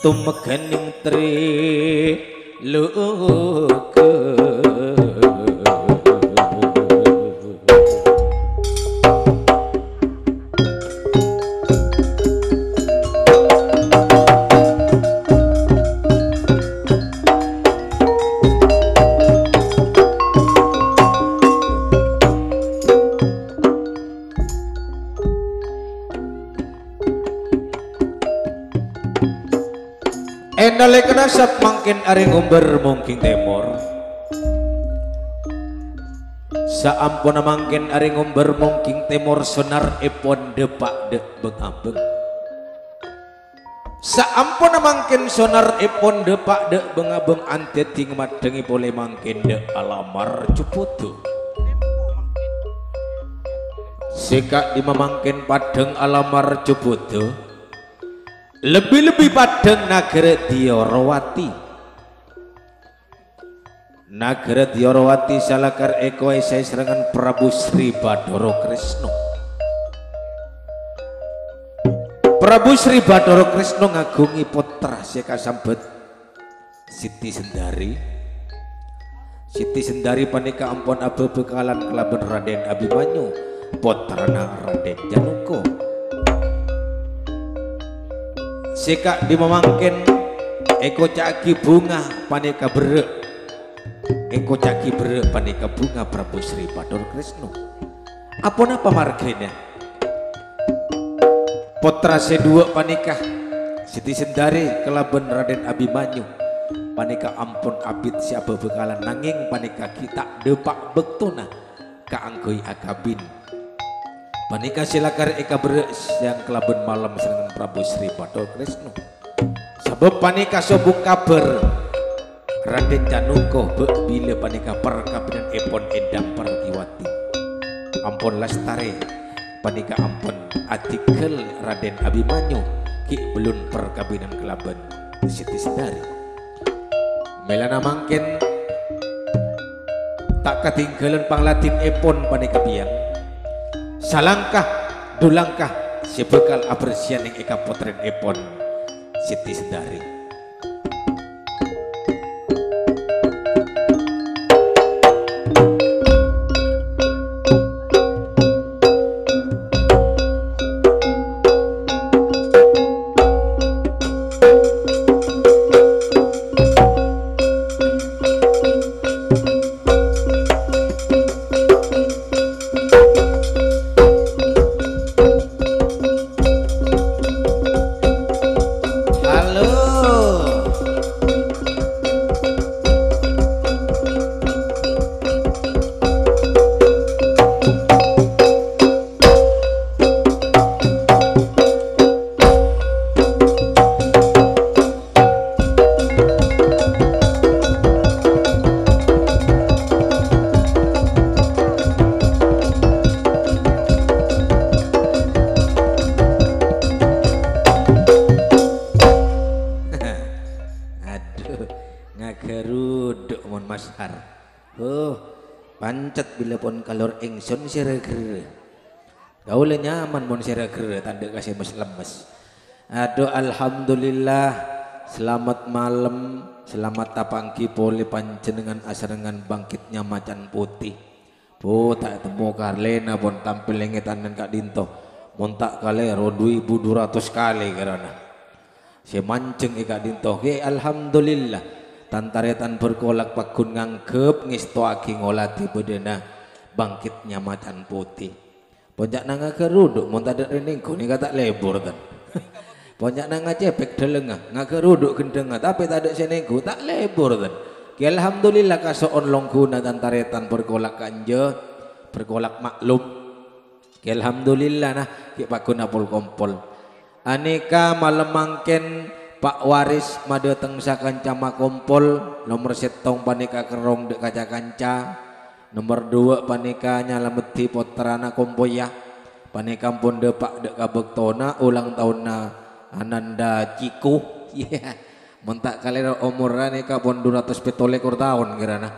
tumeganing triloka. Nalekana sap mangkin ari ngumber mungking temor, saampuna mangkin ari ngumber mungking temor sonar epon depak dek bengabeng, saampuna mangkin sonar epon depak dek bengabeng anteting madengi boleh mangkin dek alamar cuputu seka dimamangkin padeng alamar cuputu lebih-lebih padeng Nagara Dyarawati. Nagara Dyarawati salakar eko esai serangan Prabu Sri Bathara Krisna. Prabu Sri Bathara Krisna ngagungi putra seka sambet Siti Sendari. Siti Sendari panika ampun abebekalan kelaben Raden Abimanyu putrana Raden Janaka. Seka dimamangkin eko caki bunga panika bere, eko caki bere panika bunga Prabu Sri Bathara Krisna. Apun apa marganya? Putra sedua panika Siti Sendari kelaben Raden Abimanyu panika ampun abit siapa bekalan nanging panika kita depak bektona kaanggoi akabin. Panika silakar eka beres yang kelaben malam serangan Prabu Sri Bathara Krisna. Sebab panika sobuk kabar Raden Janaka bila panika perkawinan epon endang Pargiwati. Ampun lestari panika ampun artikel Raden Abimanyu ki belum perkawinan kelaben Siti Sendari. Melana mangkin tak ketinggalan panglatin epon panika biang. Salangkah dulangkah sebekal abersian yang eka potren epon Siti Sendari. Pancet bila pun kalor ingsun sirager gaule nyaman mon sirager tanda kasih mes lemes. Aduh alhamdulillah selamat malam selamat tapangki pole panjenengan asarengan bangkitnya macan putih po tak temu karlena pun tampil lengetan dan kak dinto mon tak kalero 2200 kali karena si manceng kak dinto ke alhamdulillah tantaretan berkolak pakun ngangkep ngistoaki ngolati bedena bangkitnya macan putih. Ponjak nanga keruduk mon tak reningko ni kata lebur kan. Ponjak nanga cepek delengah ngakeruduk gendengah tapi tak ada senengko tak lebur kan. Ki alhamdulillah kasoon longguna tantaretan berkolak kanja berkolak maklum. Ki alhamdulillah nah ki pakun apol kompol. Aneka malam mangken Pak Waris madeteng sakanca makompol nomor setong panika kerong dek kaca kanca nomor 2 panika nyalameti potrana kompoya panika pun depak dek kabektona ulang tahunna Ananda Ciku yeah. Mentak kalian umurnya nika pun 217 tahun kirana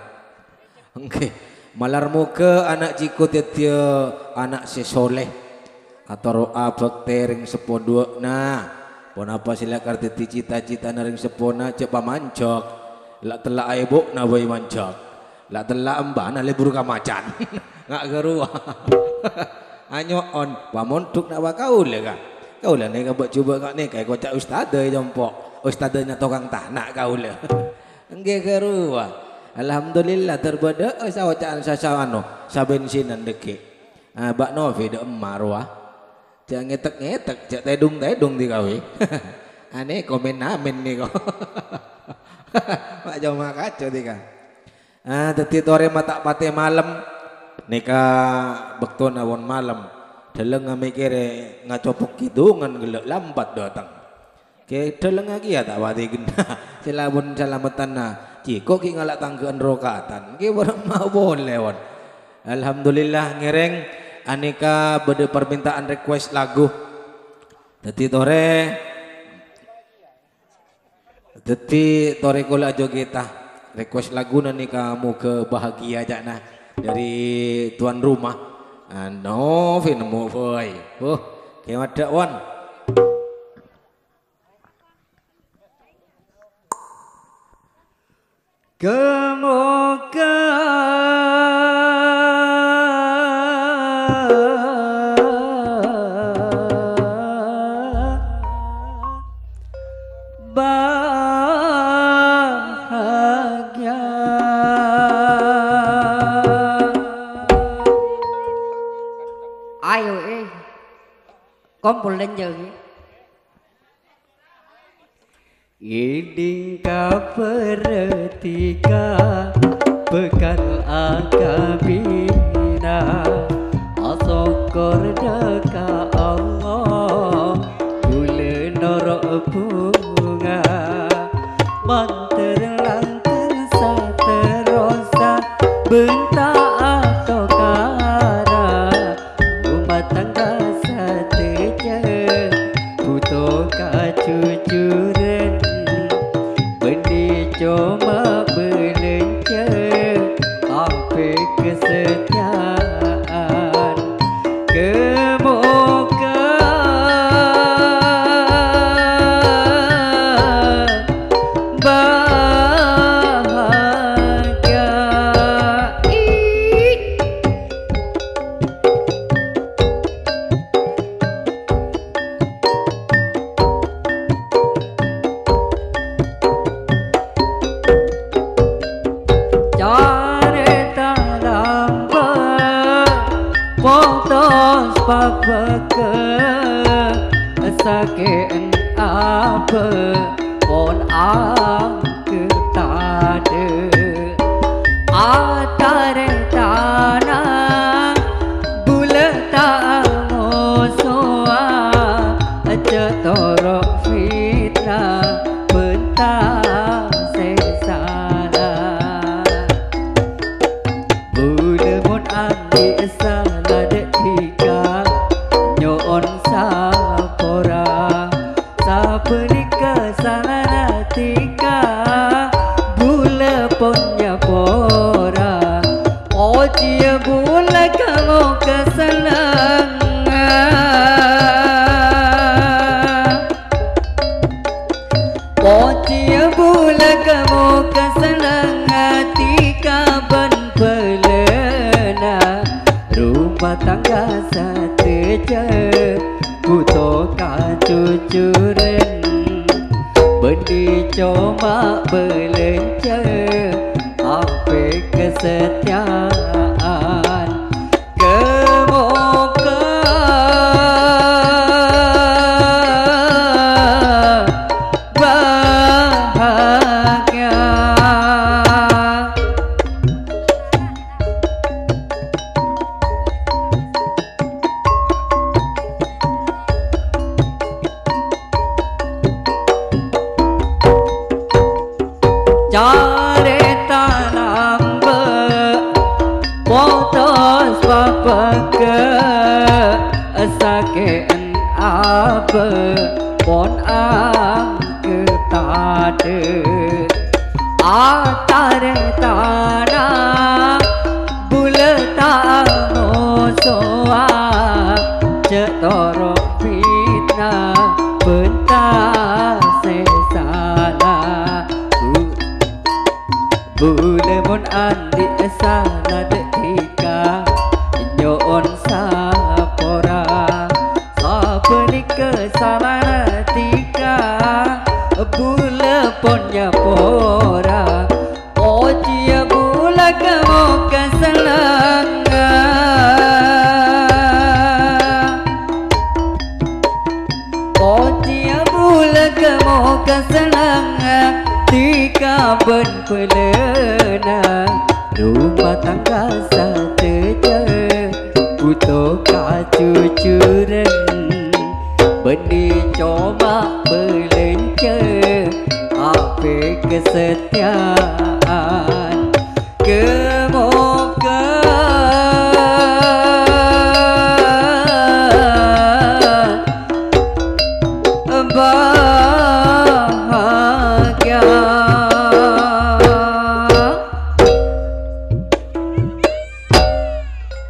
oke malar muka anak Ciku titia anak sesoleh atau roa baktering sepondok nah pon apa sila karteti cita-cita naring sepona cek pamancok lak telak aibuk na boy mancok lak telak embana libur ka macan ngak gerua anyo on pamontuk nak bakau le ka kau lah ni kau cuba kau ni kayak kocak ustadz jompok ustadznya tukang tanah kau le enggak gerua alhamdulillah terbeda sawacaan sasawano sabensinan deke bak novi de emarwah jangan ngetek-ngetek jak tedung-tedung di kawe aneh komen amin nih kok mak jauh mak kacau tika teti tore mata pate malam nika bekton awon malam deleng mikire ngacopok kidungan gelek lambat datang ke deleng lagi ya tak wati genda silabun salamatan na ciko ki ngalak tanggean rokatan ki barang mau boleh won alhamdulillah ngereng aneka bede permintaan request lagu teti tore kola jogeta request lagu nani kamu ke bahagia jana dari tuan rumah no finemu boy kayak ada wan kemoga kumpul lên dừng Iding kapertika pekan akabina asokor daka Allah gule norok bunga manter lanter saterosa benta atau kara rumah tangga sateja butuh kacucuran benih cuma belenca sampai kesetiaan kemoga bahagia Careta lamba fotos papaka saking apa pon ang ketade atare tanah bulata mosoa cetorok fitnah bentang sesala bulemon andi salah detika nyon sapora sapenika salah tika bule ponya pora oh dia bule kamu kesenangan oh dia bule kamu kesenangan tika ban pelena rumah tangga sateja butuh kacucuran benih cuma belenca sampai kesetiaan kemoga bahagia Careta lamba fotos papaka saking apa pon ang ketade atare tanah bulata mosoa cetorok fitnah bentang senang tiga ben pelena rumah tangga sateja butuh kacucuran benih coba belenca apa kesetiaan kemoga bahagia.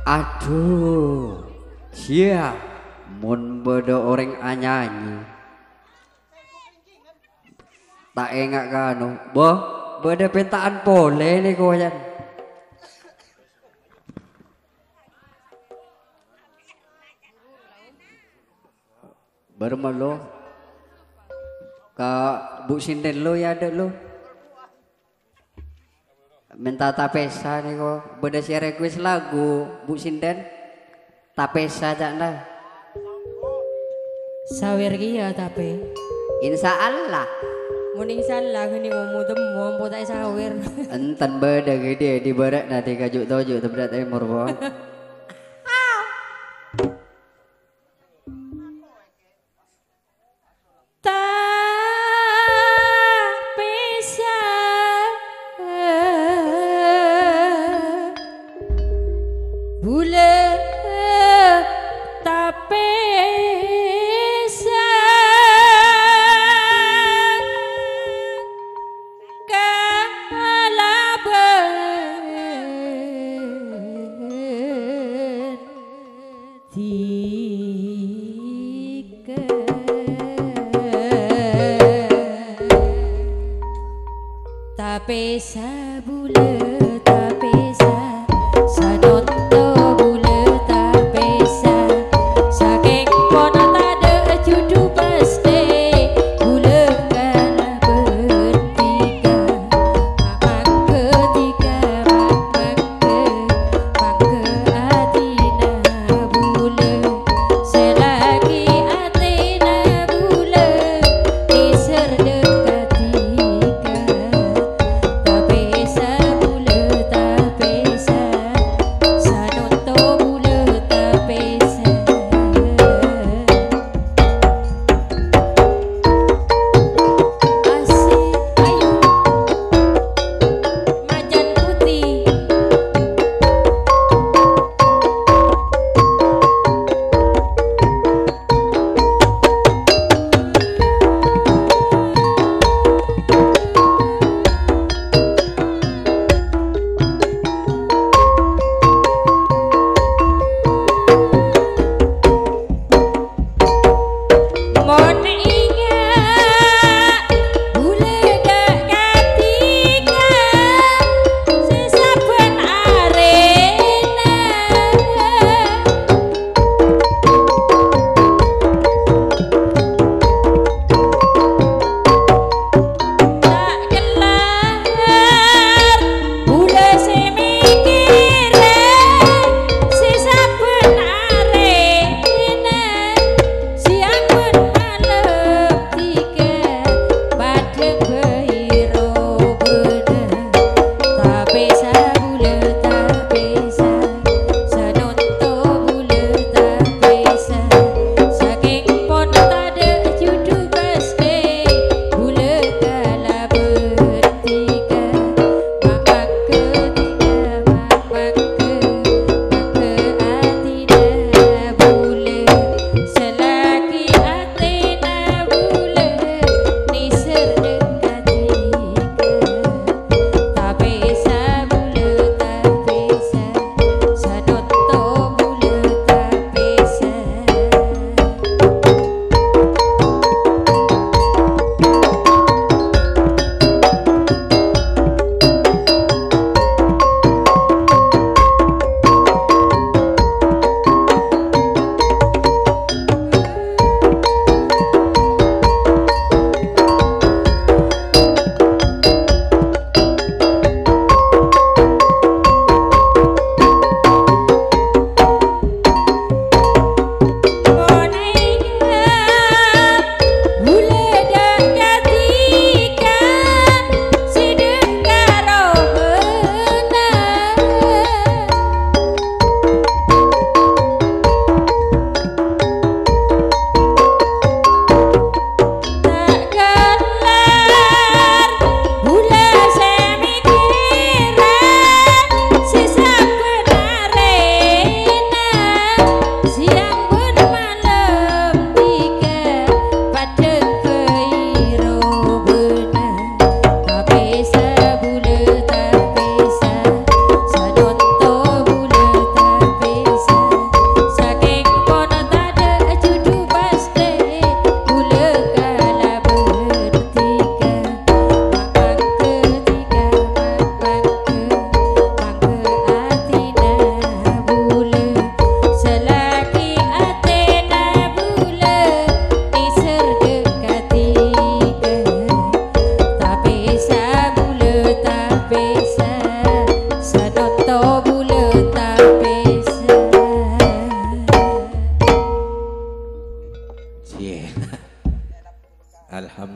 Aduh, sia, mun beda orang anyanyi. Tak enggak kanu, boh, beda pentaan pole nih koyan. Bermalo, ka Bu Sinden lo ya ada lo. Minta tapesa nih kok, beda si request lagu Bu Sinden, tapesa tak nah. Sawer kia tapi Insya Allah. muning salah ini ngomong temu ampo tak sawer. Enten beda gede di barat nanti kajuk tojuk tebedat emor boh. Tak bisa bulan tak bisa tapesa bule tapesa sadonto bule tapesa saking kono tade judu pasti bule kalah bertiga mamang ketiga mangke atina bule selagi atina bule iser dekatiga tapi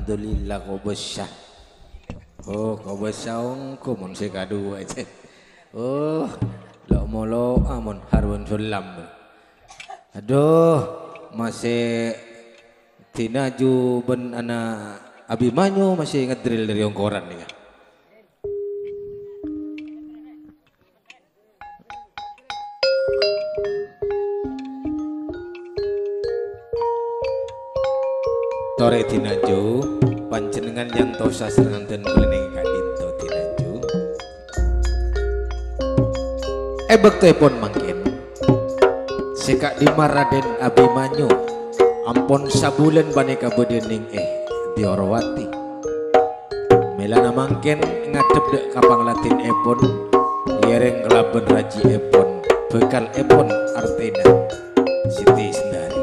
alhamdulillah kau besar. Oh kau besar kau mun sekadu aja. Oh lo molo amun harun sulam. Aduh masih tinaju ben anak Abimanyu masih ngedrill dari ongkoran nih. Tore tinaju panjenengan yang tosa seranten kulining kadinto tinaju. Bektepon mangkin sekak dimaraden Abimanyu ampun sabulan baneka bedening diorowati melana mangkin ngadep dek kapang latin epon liereng laben raji epon bekal epon artena Siti Sendari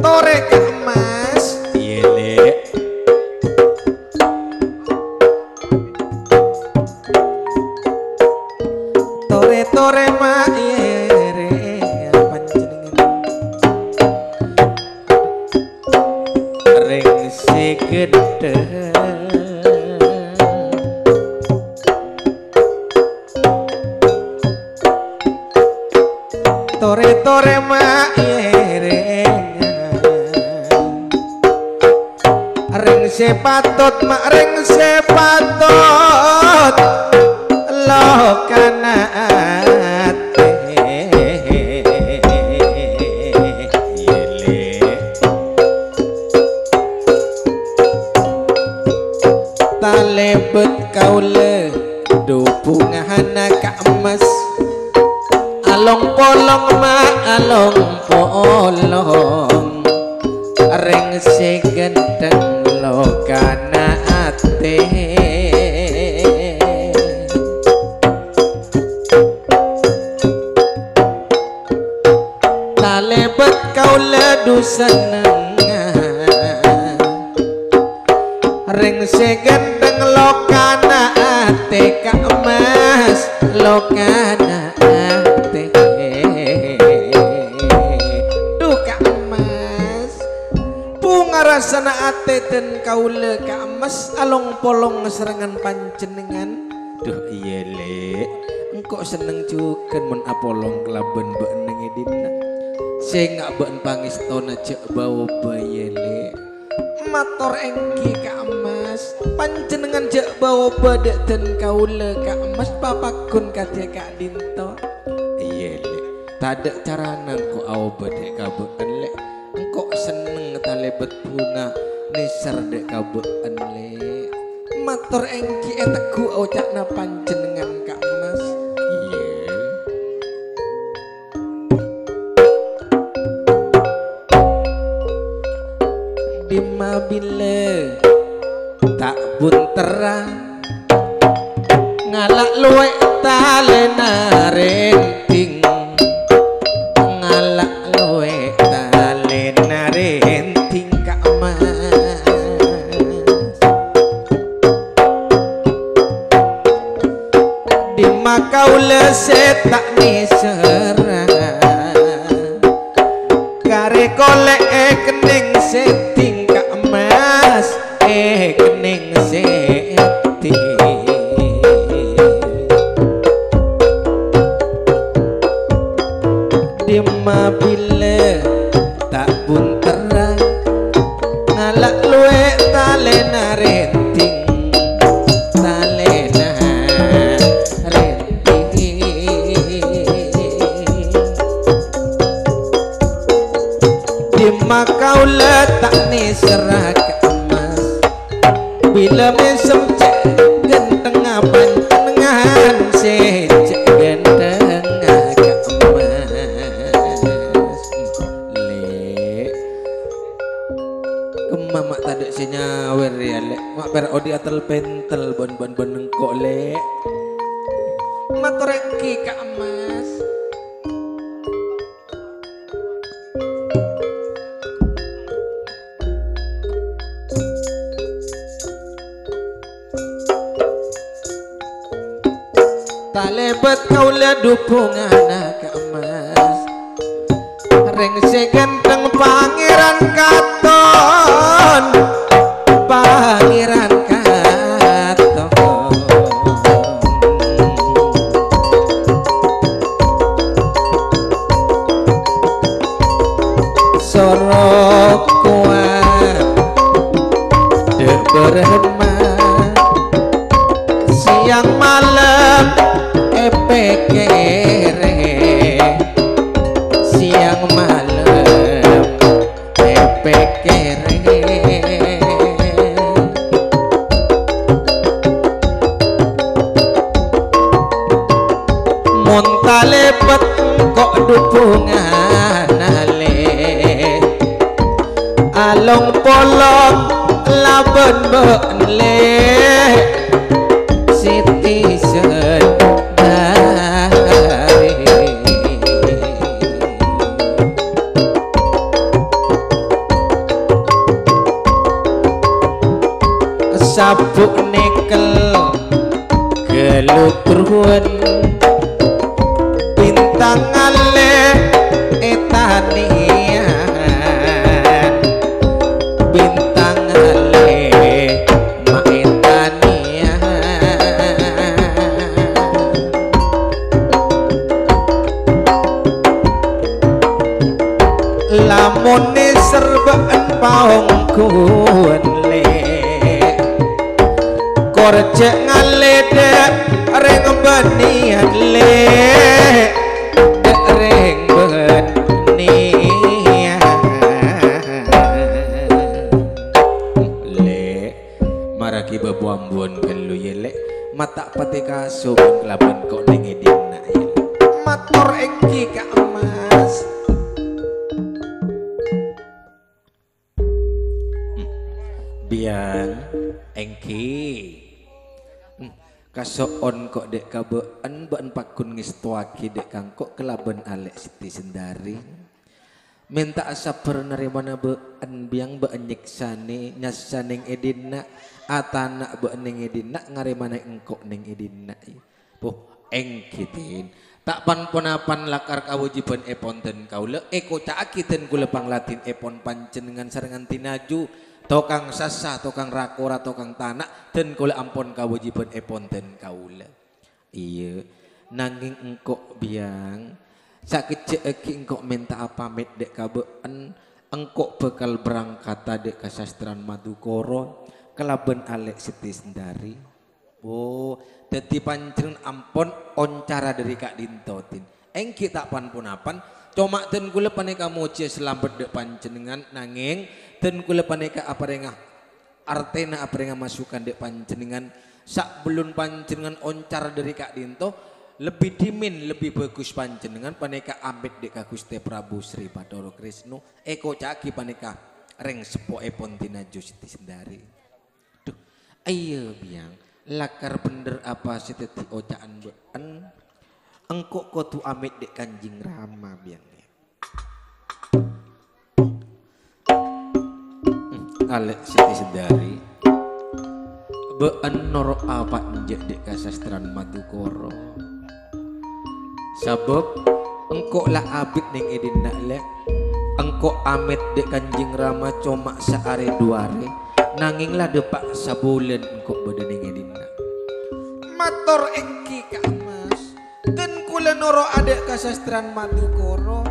tore emas yele tore ma gede tore mak ring sepatut mak ring sepatut lo kanat talebet kaule dupungahana ka emas along polong ma along polong ring segedeng lo kana ate talebet kaule duseneng ring segedeng lokana ate ka emas lokana ate duka emas bunga rasana ate dan kaula ka emas along polong serangan panjenengan duh iya le engkau seneng juga men apolong kelaben beuneng edina sing ngak pangistona cek bawa bayele mator engki ka emas panjenengan jak bawa badek dan kaula ka emas papakun katya ka dinto iya le tada carana engko aw badek kabeen le engko seneng talebet bunga nisar dek kabeen le mator engki teguh ocakna panjenengan ka emas iya dimabile tak buntera ngalak luwek talena renting ngalak luwek talena renting ka emas di makaule setak nisera kare kolek kening seting kening seti dimabile tak buntera ngalak luwe talena renting talena renting dimakau letak nih serak bila mesem cek genteng panjenengan secek genteng ka emas le kemamak tadi senyawer ya le mak per odi atel pentel bon engko le matoreki ka emas talebet kaula dupungan ka emas ring si genteng pangeran katon pangeran katon sorok kuat dek berhemat siang malam epekere siang malam epekere montalepet kok dupungan ale along polong laben benle Siti Sedari sabuk nikel gelutruan bintang ale etanian bintang ale maetanian lamun ni serbaan paungkun le korcek ngaledek ring benian le ring benian le maraki bebuambun kan lu ye le mata pati kasubun kelaban kok ning edina ye matur engki ka emas biang engki kasoon kok dek kabeen ben pakun ngistuaki dek kangkok kelaben alek Siti Sendari minta asa nerima been biang been nyiksane nyasaning edina atana been ning edina ngarimana engkok ning edina puh engkitin tak pan-ponapan lakar kawajiban eponten kaula eko caakiten kula panglatin epon panjenengan sarengan tinaju tokang sasa, tokang rakora, tokang tanak dan kula ampun kawajiban eponten kaula iya nanging engkok biang sakit eki engkok minta pamit dek kabeen engkok bakal berangkat dek ke sastran Madukoro kelaben alek Siti Sendari oh dadi pancen ampun oncara dari Kak Dintotin engki tak pan-punapan cuma den kula paneka moje selambet dek panjenengan nanging den kula paneka aparenga artena aparenga masukan dek panjenengan sak belum panjenengan oncar dari Kak Dinto lebih dimin lebih bagus panjenengan paneka amit dek ka Gusti Prabu Sri Bathara Krisna eko caki paneka reng sepo epon tinaju Siti Sendari duh ayo biang lakar bener apa sih tadi ocaan been engkok kotu amit dek Kanjeng Rama biang alek Siti Sendari been noro apa njek dek kasastran Madukoro sabab engkok lah abit ning edina lek engkok amit dek Kanjeng Rama cuma saare duare nanging lah depak sabulen engkok bede ning edina matur engki ka emas den kula noro adek kasastran Madukoro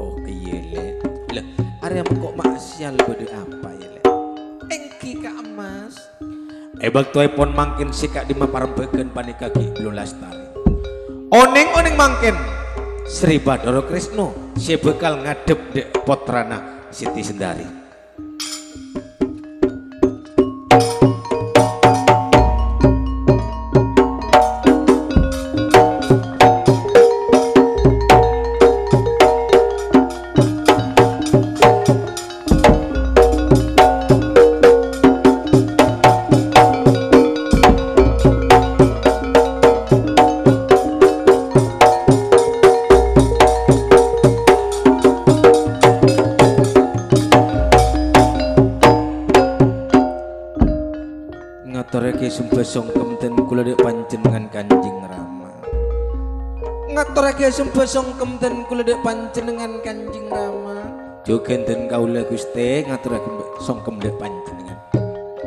oh iya lek lah are engkok maksial bede apa ya lek engki ka emas ebak tuepon mangkin sikak dimaparempeukeun panika Ki Lulastari oning mangkin Sri Bathara Krisna si bekal ngadep dek potrana Siti Sendari sumpah songkem ten kula dek panjenengan Kanjeng Rama ngaturake sembah songkem den kula dek panjenengan Kanjeng Rama. Jogen den kaula Gusti ngaturake songkem dek panjenengan.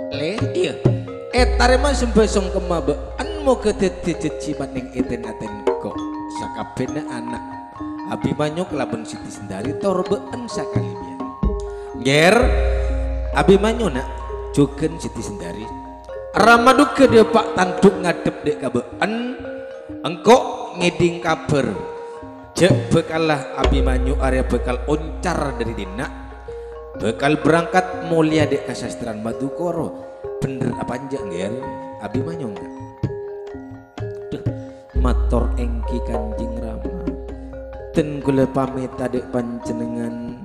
Le iya. Etare mah sembah songkem mabaan moga dadi jejiman ning eten-aten kok sakabehna anak Abimanyu kelaben Siti Sendari torbeen sakalian. Nger Abimanyu nak jogen Siti Sendari. Ramaduke dia Pak tanduk ngadep dek kabeen engkau ngeding kabar jek bekalah Abimanyu area bekal oncar dari dina bekal berangkat mulia dek kasastran Madukoro bener apa aja ngel Abimanyu enggak duh mator engki Kanjeng Rama ten kula pamit adek panjenengan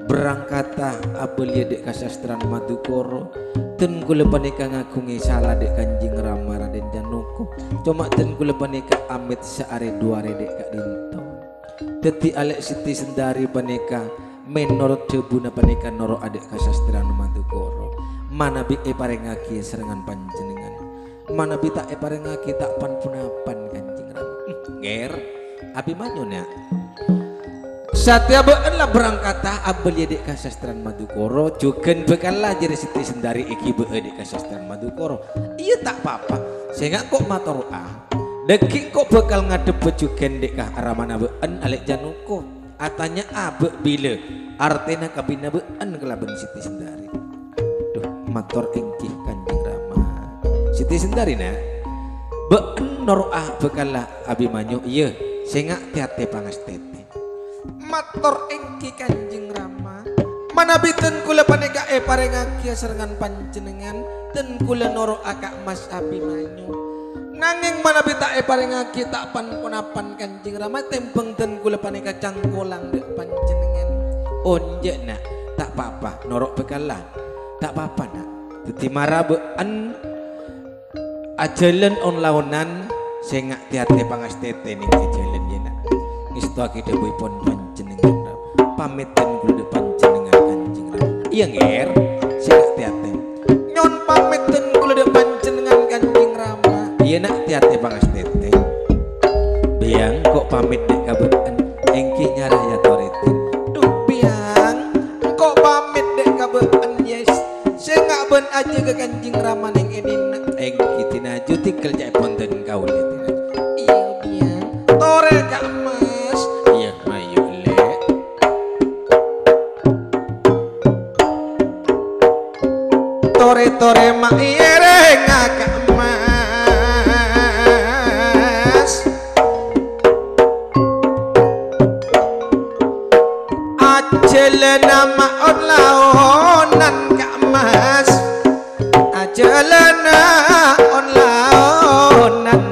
berangkatah abelia dek kasastran Madukoro ten kula panika ngagungi salah dek Kanjeng Rama Raden Janoko cuma ten kula panika amit saare duare dek Kak Dinto dadi alek Siti Sendari panika menurut debuna panika noro adek kasastran Madukoro mana bi parengaki serangan panjenengan mana bi tak parengaki tak pan-punapan Kanjeng Rama nger Abimanyu nya Satya been lah berangkatah abel dek kasastran Madukoro jogen bekal lah jadi Siti Sendari iki been dek kasastran Madukoro iya tak apa-apa sehingga kok matur deki kok bekal ngadep bejugen dek kah aramana been alek Janoko atanya abe bila artena kabina been kelaben Siti Sendari duh matur engkih Kanjeng Rama Siti Sendari na been noroah bekal lah Abimanyu iya sehingga tiate pangastete mator engki Kanjeng Rama mana biten kula paneka parengaki serangan panjenengan ten kula noro akak Mas Abimanyu nanging mana bita parengaki tak pan-punapan Kanjeng Rama tempeng ten kula paneka cangkolang dek panjenengan onje nak tak apa-apa norok bekalah tak apa-apa nak dadi marabeen ajalan on launan sengak tiate pangastete ning ajalan ye nak istaki dawuhipun panjenengan pamit ten kula panjenengan Kanjeng Rama iya nger sing tiate nyon pamit ten kula panjenengan Kanjeng Rama iya nak tiate pangastete biang kok pamit dek kabeen engki nyarah ya toretin duh biang kok pamit dek kabeen yes sengak ben aja ke Kanjeng Rama ning edina engki tinaju tikel cek ponten kaule tinaju iya biang tore Kak tore mak ire ngakak mas ajelena maon laonan Kak Mas ajelena on laonan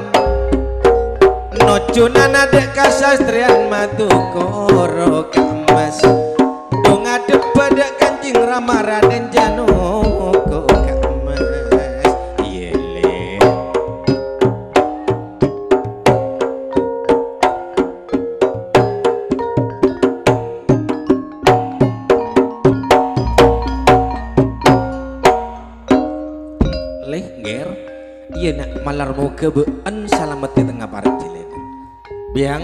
nojunan adek kasastrian Madukoro Kak Mas dong adep pada Kanjeng Rama Raden Janoko Kak Mas yele leh nger iya nak malar moga been salamet di tengah parit cilen biang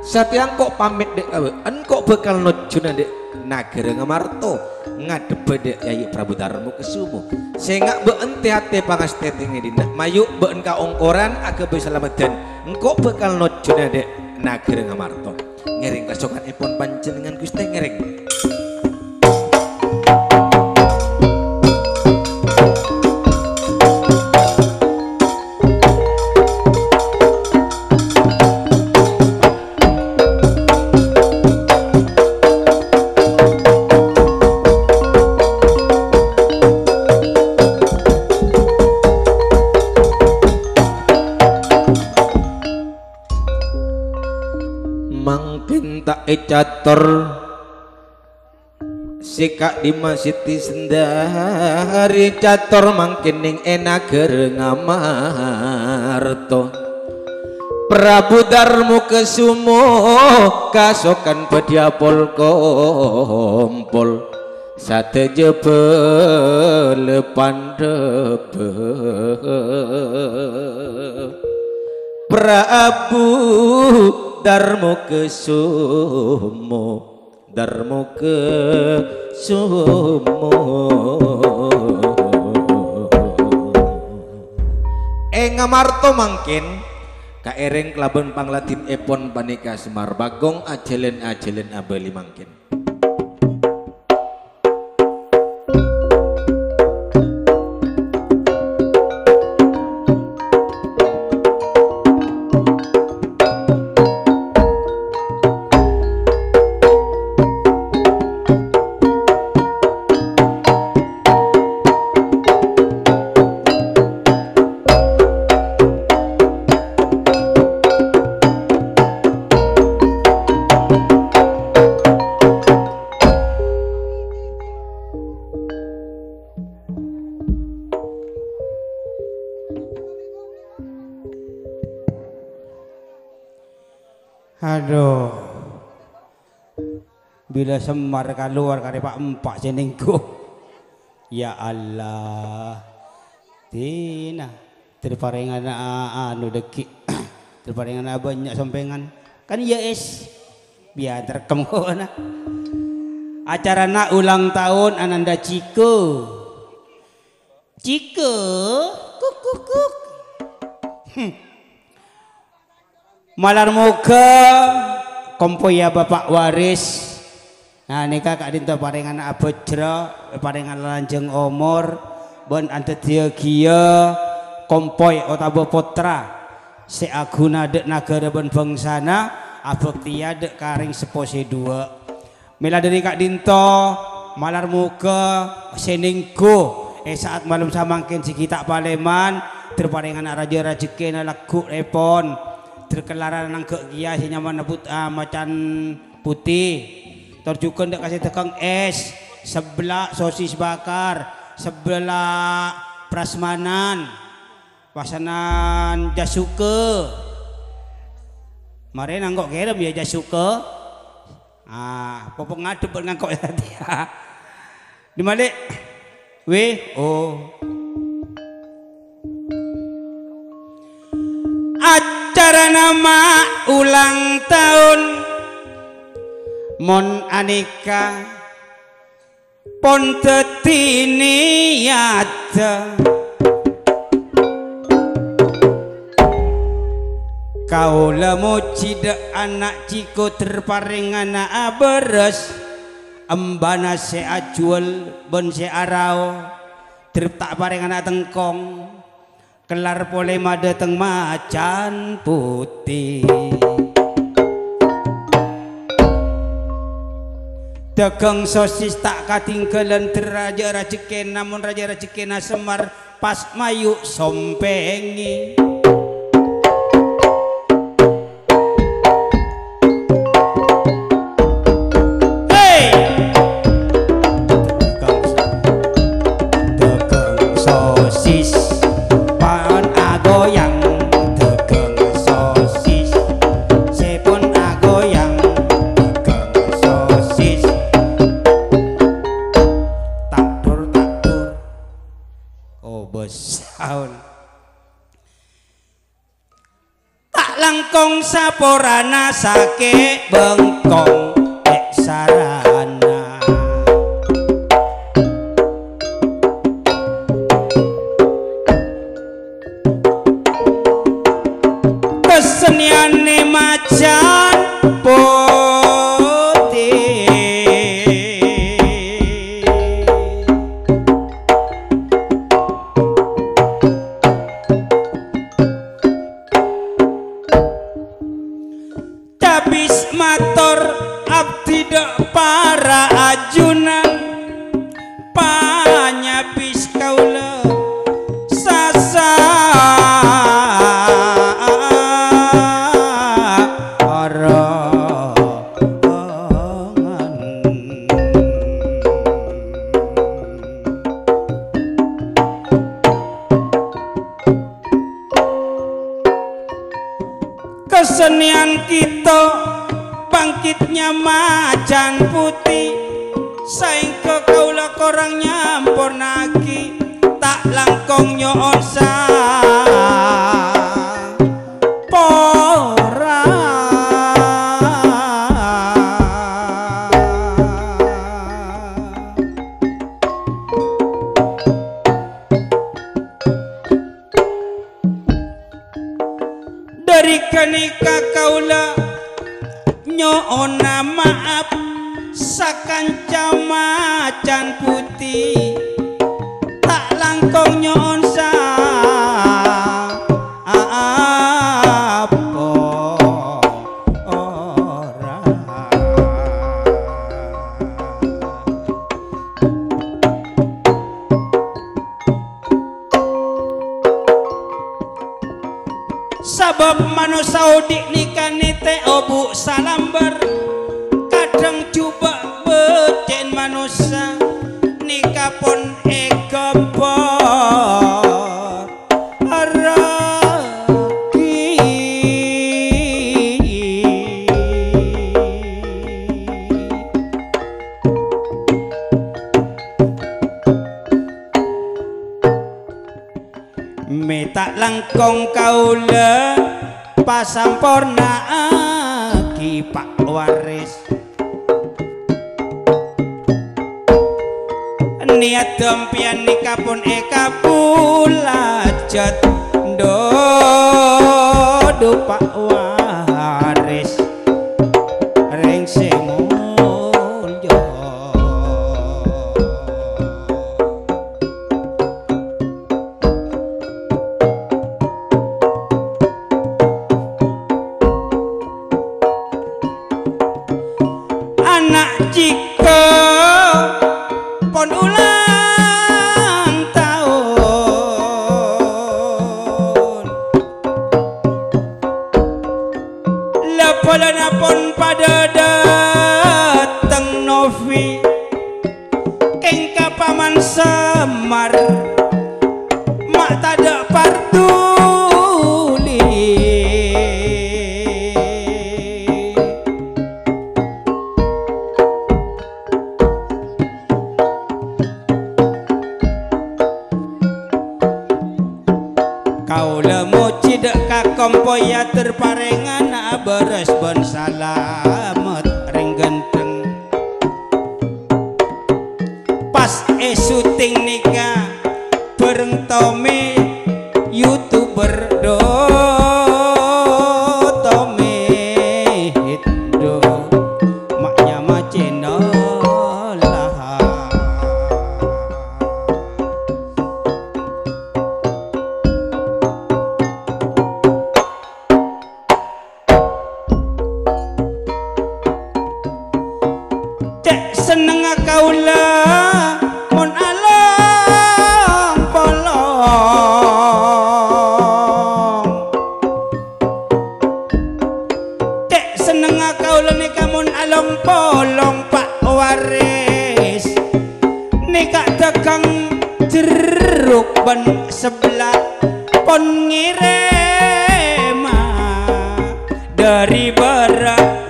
satiang kok pamit dek en kok bakal nojuna dek Nagara Ngamarto ngadep dek Yayi Prabu Darmo Kesumo sehingga been hati pangastete ngedina mayu been ka ongkoran agak bisa selametan engkau bakal nojuna dek Nagara Ngamarto ngering kasokan ipun panjenengan Gusti ngering catur sikak di Siti Sendari catur mangkining Nagara Ngamarto Prabu Darmo Kesumo kasokan pediapol kompol sate jebel pandep Prabu darmo ke sumo darmo ke sumo ngamarto mangkin kaereng kelaban panglatin epon panika Semar Bagong ajelen abeli mangkin. Aduh, bila Semar keluar kare Pak Empak senengku, ya Allah, tina terparengan anu deki, terparengan banyak sompengan, kan ya es, biar terekam na. Acara nak ulang tahun Ananda Ciko, kuk kuk kuk. Malar muka kompoya bapak waris. Nah ini kakak dinta parengan abejra parengan lanjeng omor bon ante dia kia kompoy otabo potra se aguna dek nagara bon bangsana abektia dek karing sepose dua mila dari kak dinto malar muka seningku saat malam samangkin si kita paleman terparengan raja rajekena laku repon terkelaran nang ke gia si nyaman macan putih terjukan dek kasih tekang es sebelah sosis bakar sebelah prasmanan pasanan jasuke mare nanggok kerem ya jasuke popok ngadep ngangkok tadi ya di mana weh acara nama ulang tahun mon aneka pon tetini yata kau lemu cida anak Ciko terparing anak beres embana se ajual bon se arau tertak paring anak tengkong kelar pole made teng macan putih dagang sosis tak katinggalan raja rajeken namun raja rajekena Semar pas mayu sompengi langkong saporana sake bengkong sarana keseniane macan putih habis mator abdi dek para ajunan panyabis kaula kesenian kita bangkitnya macan putih saing ke kaula korang nyampur naki tak langkong nyosa porana nyoona maaf sakanca macan putih tak langkong nyoon sa apa ora sabab manusia udik nikah nite obu salamber kadang coba becen manusia nikah pun ekebor araki metak langkong kaula pasampurna aki Pak Waris niat dompian nikah pun eka pulajat do Pak Waris ring semulyo anak jika pon ulang tahun lepolana pon pada dateng Novi engka paman Semar mak tada partuli kau lemu cidek kakompoya terparengan beres ben salamet ring genteng pas syuting nikah bareng Tommy youtuber do Tommy do maknya macena lah seneng kaula mon alang polong dek seneng kaula nikah mon along polong Pak Waris nikah tegang jeruk ben sebelah pon ngirim dari barat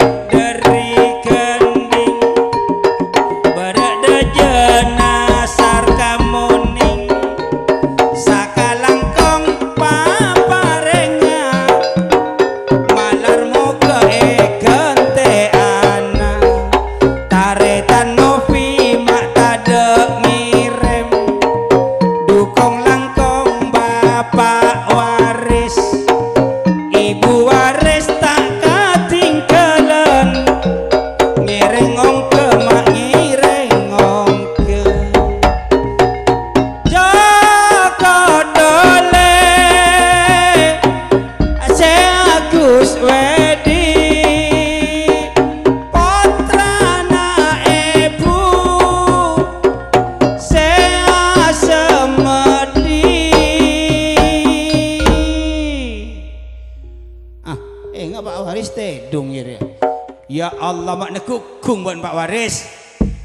ya Allah mak nekukung buat Pak Waris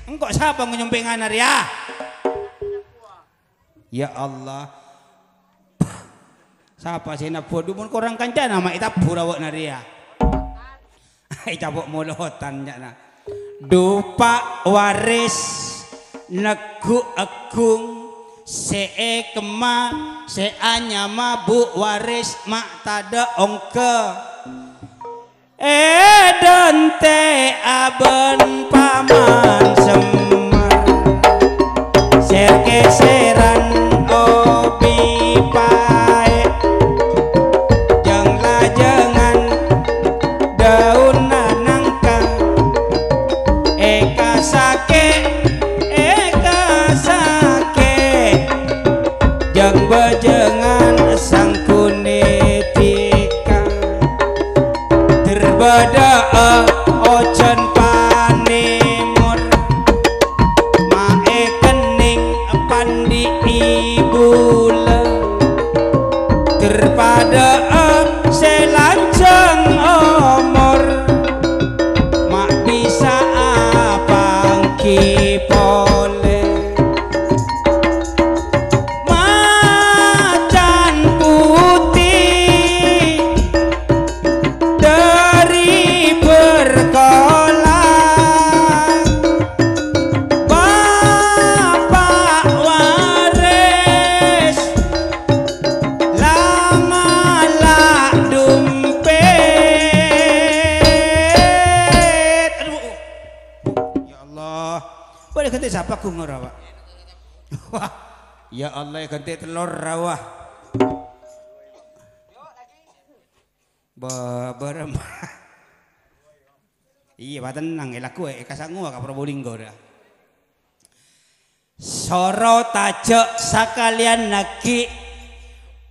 engkau siapa ngunyumpingan ya ya Allah siapa sih nak bodoh pun korang kancana mak itap burawak naria itapuk molotan jana do Pak Waris nekuk agung se kema se anyama Bu Waris mak tada ongke dante aben paman Semar serkeseran obi pae jeng lajengan daun nangka beda ojen panemur mae kening pandi ibule daripada selanjang umur mak bisa apang kipole macan putih dari berkolang bapak waris lama lah dompet. Aduh, ya Allah, boleh ganti siapa kungor awak? Wah, ya Allah ganti telur rawah. Berem. Iya, tenang elaku kasangu ka Probolinggo dah. Soro tajak sakalian naki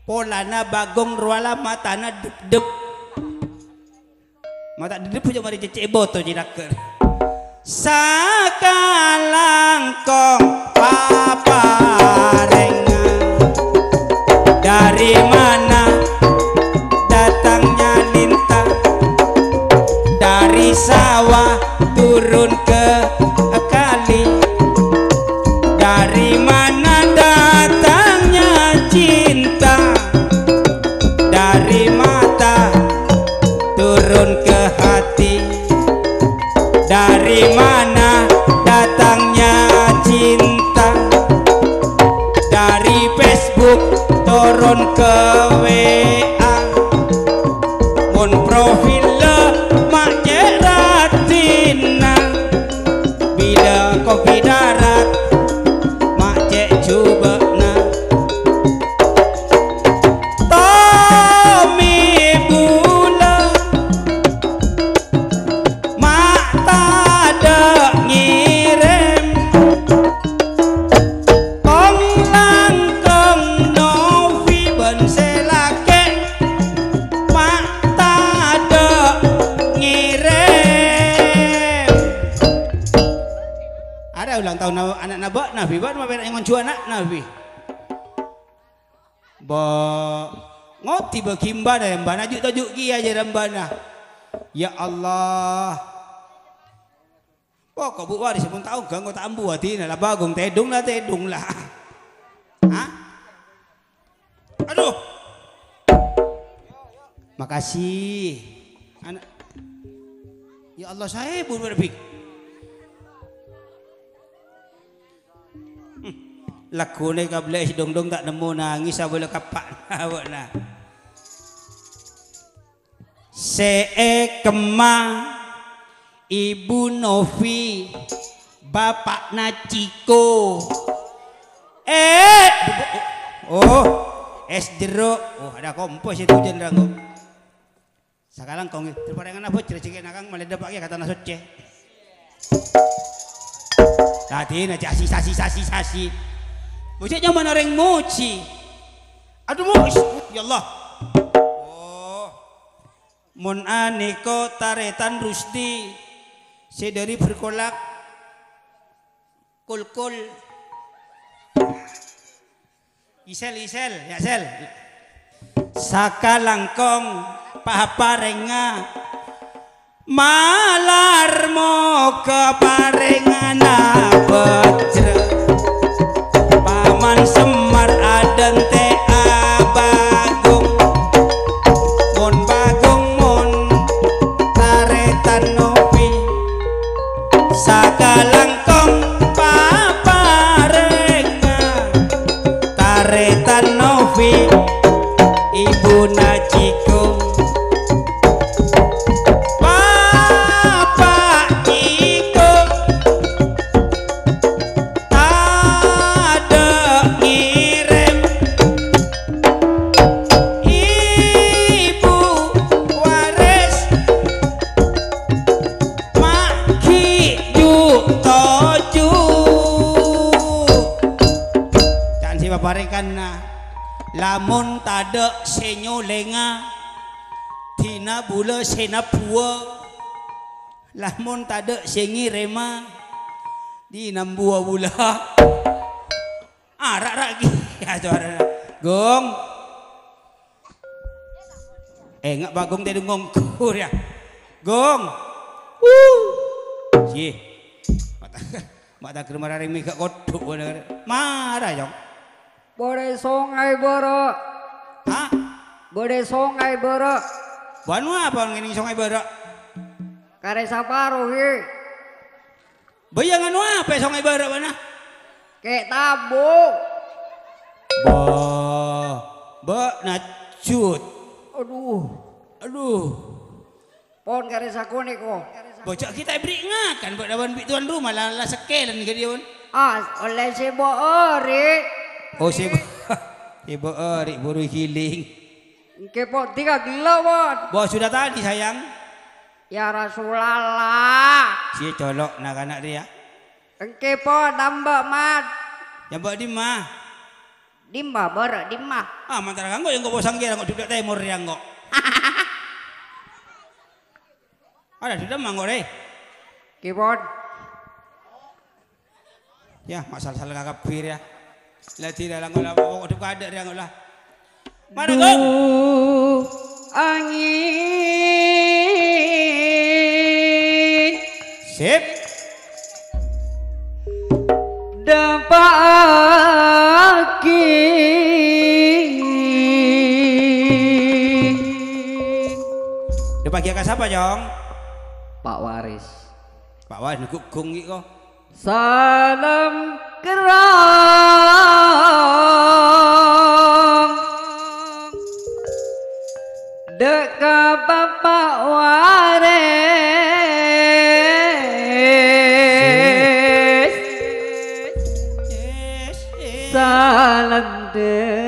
polana bagong ruala matana dep-dep. Mata dep punya mari cecek boto jidaker. Sakalangkong paparenga dari mana datangnya lintang dari sawah turun ke kali dari mana datangnya cinta dari mata turun ke hati dari mana datangnya cinta dari Facebook turun ke WA mon profil mak jeratina bila kopi darat mak cek coba na Tommy bula mak tada ngirim kong langkong novi ben selake mak tada ngirim. Ada ulang tahun anak nabak Nabi buat mau pengen ngoncu anak Nabi bo ngoti begimba dah yang bana juk tajuk ki aja dan bana ya Allah pokok bu waris pun tahu gang kau tak ambu hati lah bagong tedung lah Hah? Aduh makasih anak ya Allah saya pun berpik laku ni kabel dong tak nemu nangis boleh kapak awak nah Seekema Ibu Novi Bapak Naciko oh es jeruk oh ada kompos itu jendrang sekarang kong terparengan apa cerita nakang malah dapat kata nasocce tadi na sasi Bocahnya mana orang mochi. Aduh mochi. Ya Allah. Oh. Mon aneko taretan Rusdi. Sedari berkolak. Kul. Isel. Ya sel. Saka langkong. Paparenga. Malarmo keparengana bejre. Paman Semar adan te abagong mon taretan Novi sakalangkong paparenga taretan Novi Ibu Naciko lamun tade senyo lenga di pina bula sena pua lamun tade sengi rema di nambua bula arak lagi ya suara gong ngak bagong tadi ngongkur ya gong sih mata kerma remi ke kodok marah jong Bode songai boro. hah Bode songai boro. banu apa ngini songai bara Kare saparo hi. bayangan apa songai bara mana Kayak tabung. ba nacut aduh Pon kare sakone ko. bocah kita beri ngakan buat dawan tuan rumah lah sekelan ke dia pun Oleh si bo ori. oh si ori buru healing Ke po 3 gelawan. bos sudah tadi sayang Ya Rasulullah. si colok nak dia Engke po damba mat. yang buat di mah Dimba boro dimma. mantara kanggo yang kau bosang kira kau duduk timur yang kau ada sudah manggo deh Kipon. ya masalah kakapir ya lah tidak lang lah pokok tu ada yang lah mana kau Angin sip dapaki udah pagi ke siapa jong Pak Waris. Pak Wan gugung iki kok Salam kerang deka Bapak Waris. Salam de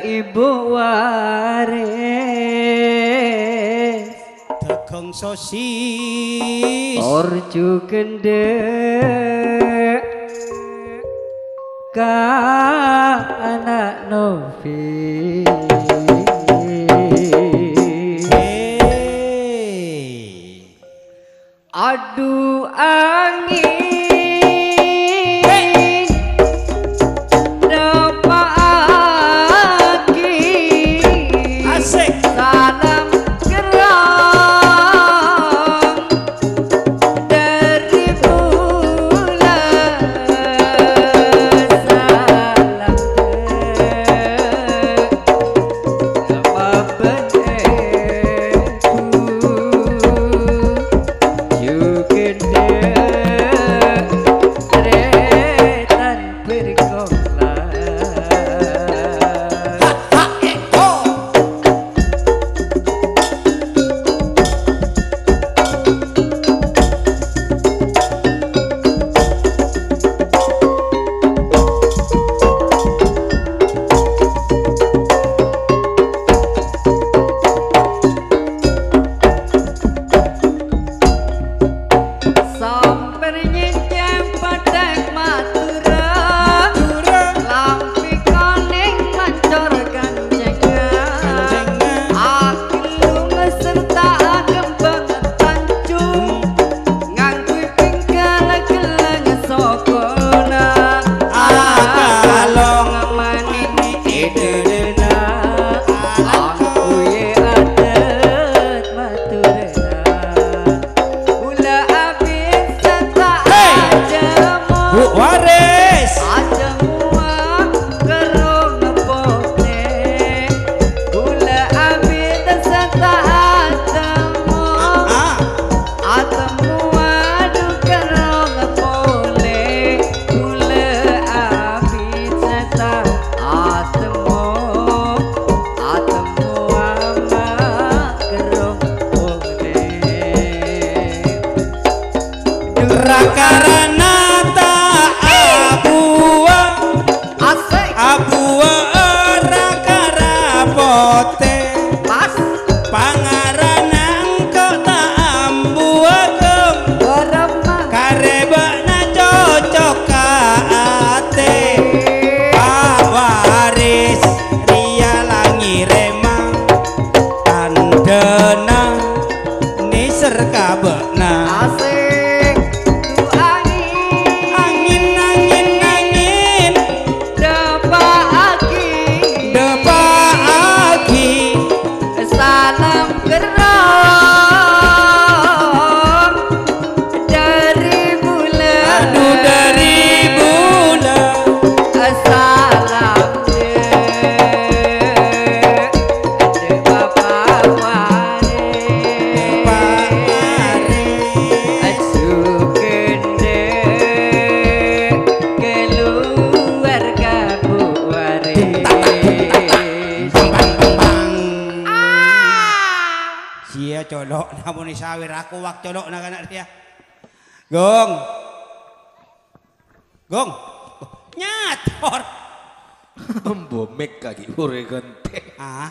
Ibu Waris dagang sosis orju kende ka anak Novi adu angin salam kerang dari bulan salam apa beneku juga tretan berkolah dia colok namun isawir aku wak colok na kana dia. Gong. Gong. Nyator. Bomek kaki ure gente. Ah.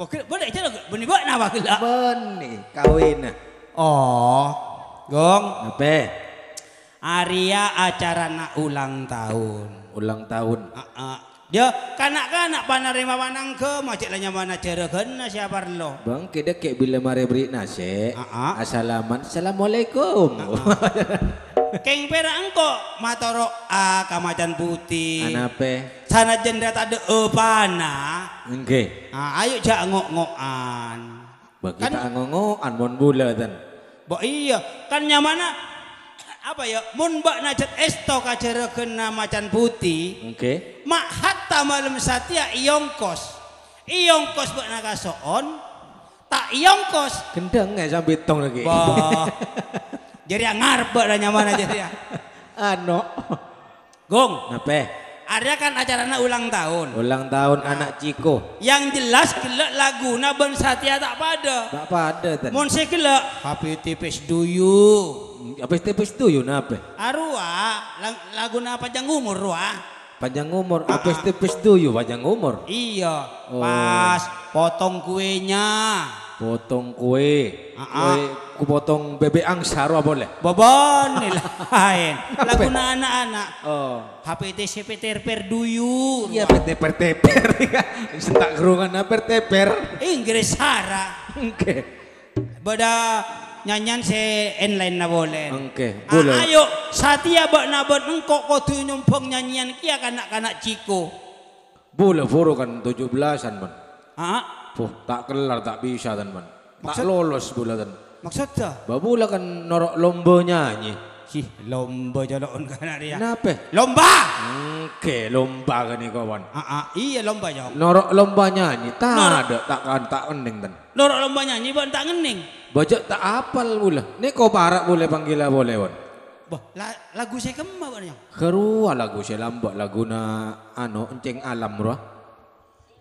Boleh aja beni buat na bakila. Beni kawin. Oh. Gong. Apa? Arya acara ulang tahun. Ulang tahun. Dia kanak-kanak panarima manang ke macet lanya mana ceregan na siapa lo. Bang kita kayak bila mari beri nasi. Assalamualaikum. Keng pera engko matoro kamacan putih. Anape? Sana jendela tak ada pana. Oke. Ayo jak ngok-ngokan. Bagi kita ngok-ngokan mon bula dan. Bo iya kan nyamana apa ya mun mbak najat esto kacerekeun na macan putih. Oke. Mak hatta malam satia iongkos. Iongkos mbak nakasoon. Tak iongkos. Gendeng nggak sampai tong lagi. Bah. Jadi ngarep dah nyamana jadi. Ano. Gong. Nape? Ada kan acarana ulang tahun. Ulang tahun anak Ciko. Yang jelas kelak laguna ben satia tak pada. Tak pada tan. Mun se kelak happy tipis duyu. Apa tipis tu yun apa? Arua laguna panjang umur rua. Panjang umur. Apa tipis tu yun panjang umur? Iya. Oh. Pas potong kuenya. Potong kue. Kue ku potong bebek angsa boleh. Bobon lain. Laguna anak-anak. Oh. HPTC per duyu. Iya teper-teper. Sentak kerungan apa teper. Inggris Sara. Oke. Bada nyanyian se inline na boleh. Oke. Boleh. Ayo satia bak nabot engkau kudu nyumpeng nyanyian kia kanak-kanak Ciko. Boleh foro kan 17-an man. Ah, Tak kelar tak bisa tan man. Tak lolos bola tan. maksudnya? Babula kan norok lomba nyanyi. Sih lomba jalon kanak dia. Kenapa? Lomba. Oke, lomba kan ni kawan. Iya lomba jauh. Norok lomba nyanyi tak ada tak kening tan. Norok lomba nyanyi bukan tak ngening. Baca tak apal bola. Ni kau barak boleh panggil boleh wan. Bah, lagu saya kemana bang? Kerua lagu saya lambak lagu na enceng alam roh.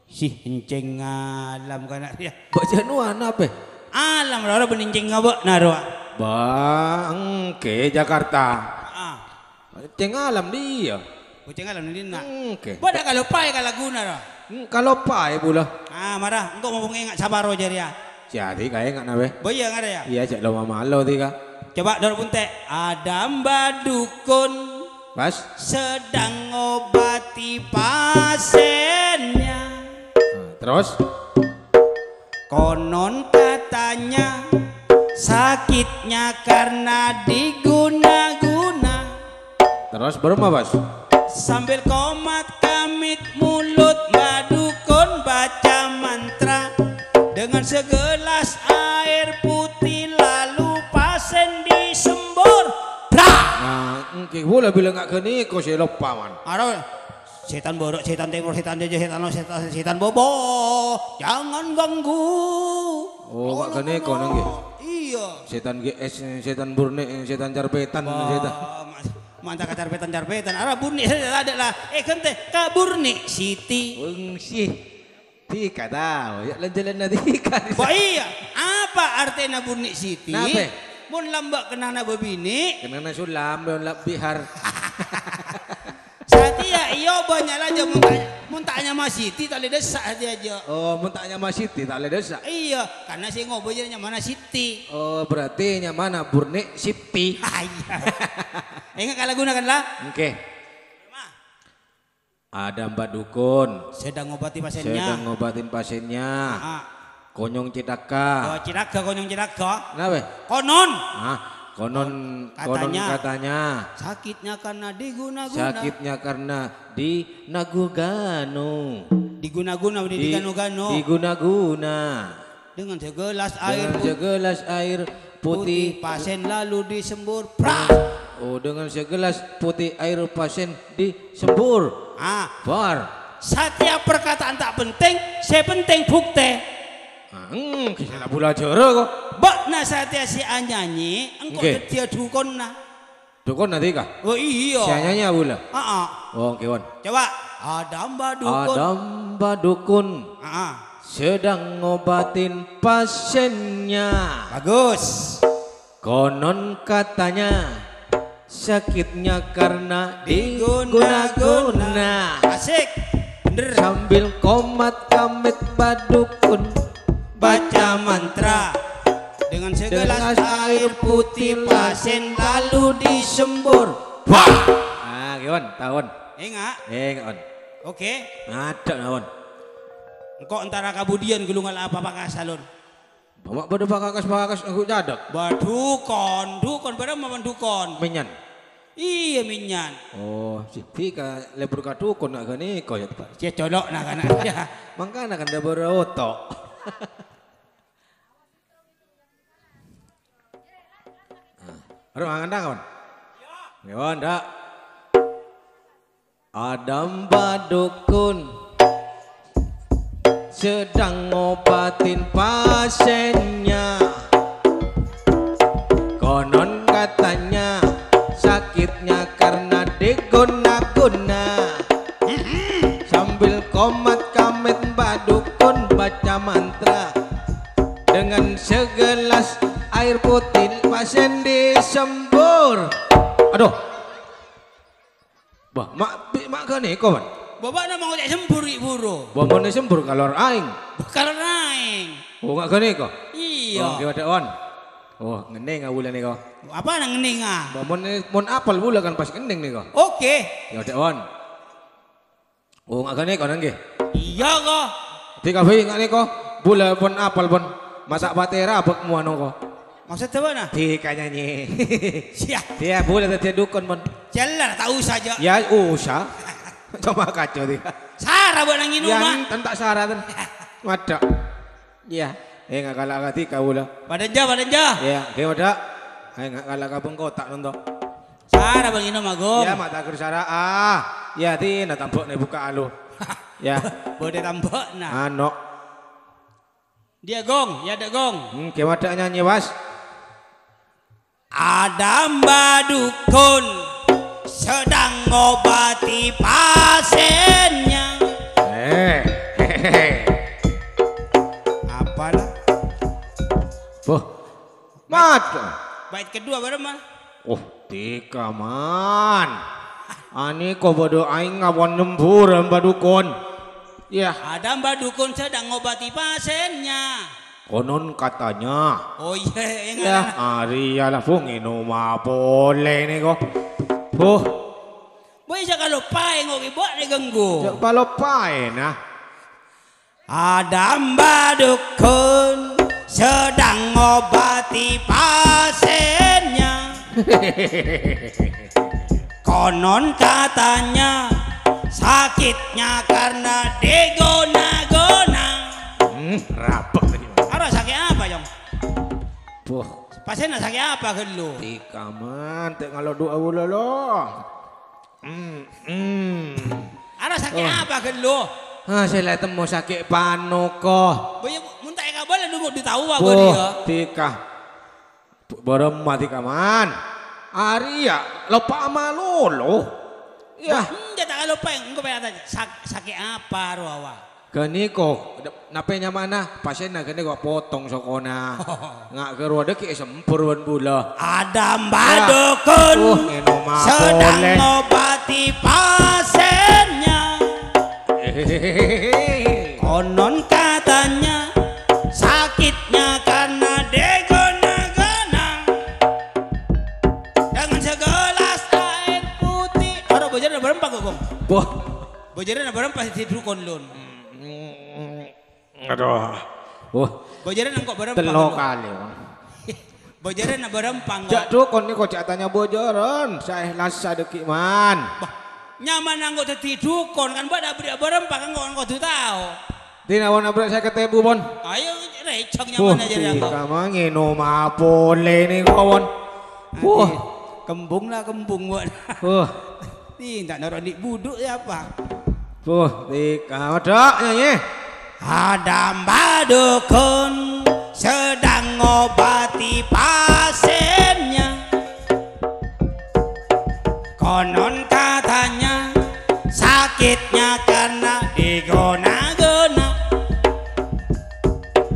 Sih enceng alam kanak dia. Baca nuan apa? Alam roh beninceng ngabak naruh. Bang, ke Jakarta. Enceng alam dia. Enceng alam ni nak. Oke. Pada kalau pai kalau guna roh. Kalau pai bola. Marah. Engkau mau ingat sabaro jadi ya. Jadi kaya enggak nabe? Boya ngada ya. Iya cak lo mama lo tiga. Coba dor punte. Ada mbak dukun. Pas. Sedang ngobati pasiennya. Terus? Konon katanya sakitnya karena diguna-guna. Terus baru apa Pas? Sambil komat kamit mulut mbak dukun baca mantra dengan segelas air putih lalu pasien disembur. Nah, boleh bilang enggak keni kau saya lupa man. Setan borok, setan timur, setan jajah, setan bobo, jangan ganggu. Oh, enggak keni kau nangge. Iya. Setan GS, setan burne, setan carpetan, setan. Mantap carpetan. Arah burni ada lah. Kente kaburni Siti. Sih. Tika tahu, ya jalan nanti tika. Iya. Apa artinya burni Siti? Nape? Mun lambak kenana bebini. Kenana sulam, lambak bihar. Satia iyo banyak aja muntahnya Mas Siti tali desa aja. Oh, muntahnya Mas Siti tali desa. Iya, karena si ngobrolnya mana Siti. Oh, berarti mana Burne Siti. Iya. Ingat kalau gunakan lah. Oke. Ada Mbak Dukun. Sedang ngobati pasiennya. Sedang ngobatin pasiennya. Konyong Cidaka. Oh, Cidaka, konyong Cidaka. Kenapa? Konon. Konon katanya sakitnya karena diguna-guna. Sakitnya karena dinagugano. Diguna-guna udah digano-gano. Diguna-guna. Dengan segelas air putih pasien lalu disembur. Oh, dengan segelas putih air pasien disembur. Setiap perkataan tak penting, saya penting bukti. Kisah pula jero kok. Bak na satia si anyanyi, engkau dia dukun na. Dukun nanti kah? Oh iya. Si anyanyi pula. Oh, kewan. Coba ada mbak dukun. Ada mbak dukun. sedang ngobatin pasiennya. Bagus. Konon katanya sakitnya karena Diguna-guna. diguna-guna. Asik. Bener. Sambil komat kamit badukun Baca mantra dengan segelas air putih pasien lalu disembur. Wah. Ah, kawan, tahun. Enggak. Kawan. Oke. Ada kawan. Engkau antara kabudian gulungan apa pakai salon. Bawa pada bakakas aku jadak. Badukon, dukon pada maman dukon. Menyan. Iya minyan. Oh, si Pika lebur kadukun nak gani kau ya Pak. Cie colok nak kana. Ya. Mangkana kan dah berotok. Aduh, anda kawan. Ya, ndak. Adam badukun sedang ngobatin pasiennya. Konon katanya sakitnya karena diguna-guna. Sambil komat kamit badukun baca mantra dengan segelas air putih pasien disembur. Aduh. Bah, mak gani kawan. Bapak nak mau cek sembur buru. Bangun sembur kalor aing. Kalau naik. Oh, enggak gani kok. Iya. Oh, kiwat on. Oh, ngending ngawulan nih kok. Apa nang ngening ah? Mon apal bula kan pas ngending nih kok. Oke. Kiwat on. Oh, enggak gani kok nangge. Iya kok. Di kafe enggak nih kok. Bula pon apal pon. Masak batera bek muano kok. Maksudnya mana? Tika nyanyi. Siap. Dia bula tadi dukun pon. Jalan tahu saja. Ya usah. Coba kacau dia. Sarah buat nang minum mah. Yang tak sarah kan. Wadah. Iya. Enggak kalah kati kau lah. Badan jah. Ya, dia wadah. Enggak kalah kabung kotak nonton. Sarah buat minum agom. Ya mata kersara ya tina tampok nih buka alu. Ya. Boleh tambah nah. Ano. Dia gong, ya ada gong. Kayak wadah nyanyi was. Ada badukun sedang ngobati pasiennya. Apalah? Oh, mat. Bait kedua bareng mah. Oh, tika man. Ani ko bodo aing ngawon nyembur badukun. Ya, Ada badukun sedang ngobati pasiennya. konon katanya. Oh iya, Ya, Arya lah pungin boleh nih kok. Oh, Boy siya kalupay ngo buat ni ganggu. palopain ah. Ada badukun sedang ngobati pasiennya. Konon katanya sakitnya karena digona-gona. Rapek nih. Ada sakit apa Jong? Puh, Pasien sakit apa gelo? tika man, tek ngalo doa wala lo. Ada sakit apa gelo? Ah, saya temu sakit pano ko. Boy muntah ka bola dulu ditahu aku Puh, dia. tika. Borem mati kaman. Arya, lupa malolo. Ya, Dia tak kalupay engko pa sakit apa ruawa? gani ko, napenya mana? Pasien na gani ko potong sokona. Nga keruada ki sempur wan bula. Ada badukun sedang ngobati pasiennya. Konon katanya sakitnya karena digona-gona. Dengan segelas air putih. Ada bojaran berempat kok, Gong. Boh, Bojaran berempat di dukun lun. aduh. Boh, Bojaran engkau berempat. telo kali. Bojaran berempat. Jak dukun ni ko catanya bojoran. Saya ikhlas sadeki man. Nyaman anggo dadi dukun kan pada berempat kan engkau tuh tahu. Tinawan abrak saya ketebu bon. Ayo recok nyaman aja dia. Tika mangino mapole ni kawan. Kembung lah kembung buat. Tak naruh di buduk ya apa? Tika ada nyanyi. Ada badukun sedang ngobati pasiennya. Konon katanya sakitnya karena digona-gona.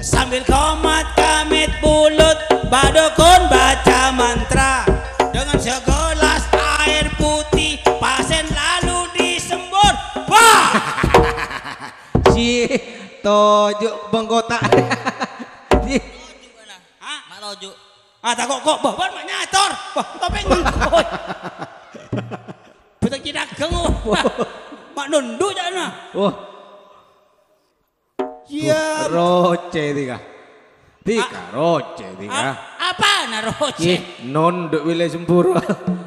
Sambil komat kamit bulut badokun baca mantra dengan segelas air putih pasien lalu disembur. Wah! Si tojuk bengkotak. Hah? Mak tojuk. Ah tak kok bawa mak nyator. Wah, topeng mengkoi. Betul kita gengu. Mak nunduk jana. Wah, Iya. roce tiga. Roce tiga. Apa naroce? Non duk wile sempur.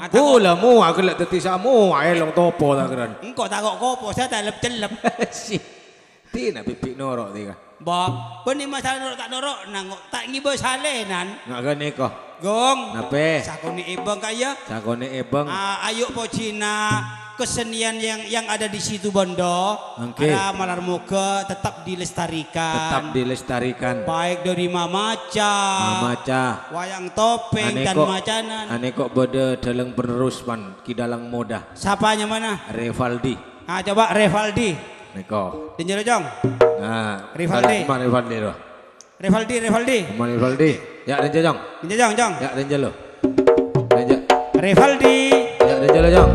Pula mu aku lek teti samu ae long topo tak keran. Engkau tak kok kopo saya tak celep. Si. Tina pipik norok tiga. Ba, beni masalah norok tak norok nangok tak ngibo salenan. Ngak gane ko. Gong. Nape? Sakuni ibang kaya. Sakone ebang. Ayo po Cina kesenian yang ada di situ Bondo. Oke. Ada Malar Moga tetap dilestarikan. Tetap dilestarikan. Baik dari Mamaca, Mamaca. wayang topeng dan macanan. Ane kok bode dalang penerus man kidalang moda. Siapanya mana? Revaldi. Ah coba Revaldi. Neko. Denjero Jong. Nah, Rivaldi. Mana Rivaldi lo? Revaldi. Mana Rivaldi? Ya Denja Jong. Denjero Jong. Ya Denja lo. Denja. Revaldi. Ya Denja lo Jong.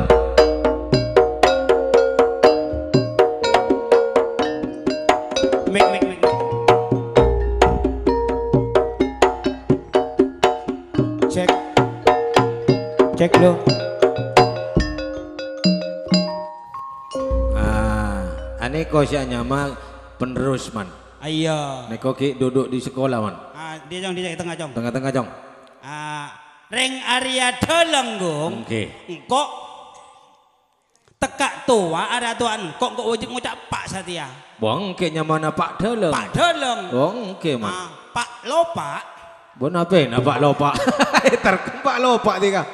Mik. Cek lo. Ane ko siya nyama penerus man. Ayo. Neko ki duduk di sekolah man. Dia Jong di tengah Jong. Tengah-tengah Jong. Reng Arya Delenggung. Oke. Kok tekak tua ada tuan kok wajib ngucap Pak Satya. Bong ke nyamana Pak Deleng. Pak Deleng. Bong ke man. Pak Lopak. Bon apa na Pak Lopak? Terkempak Lopak tiga.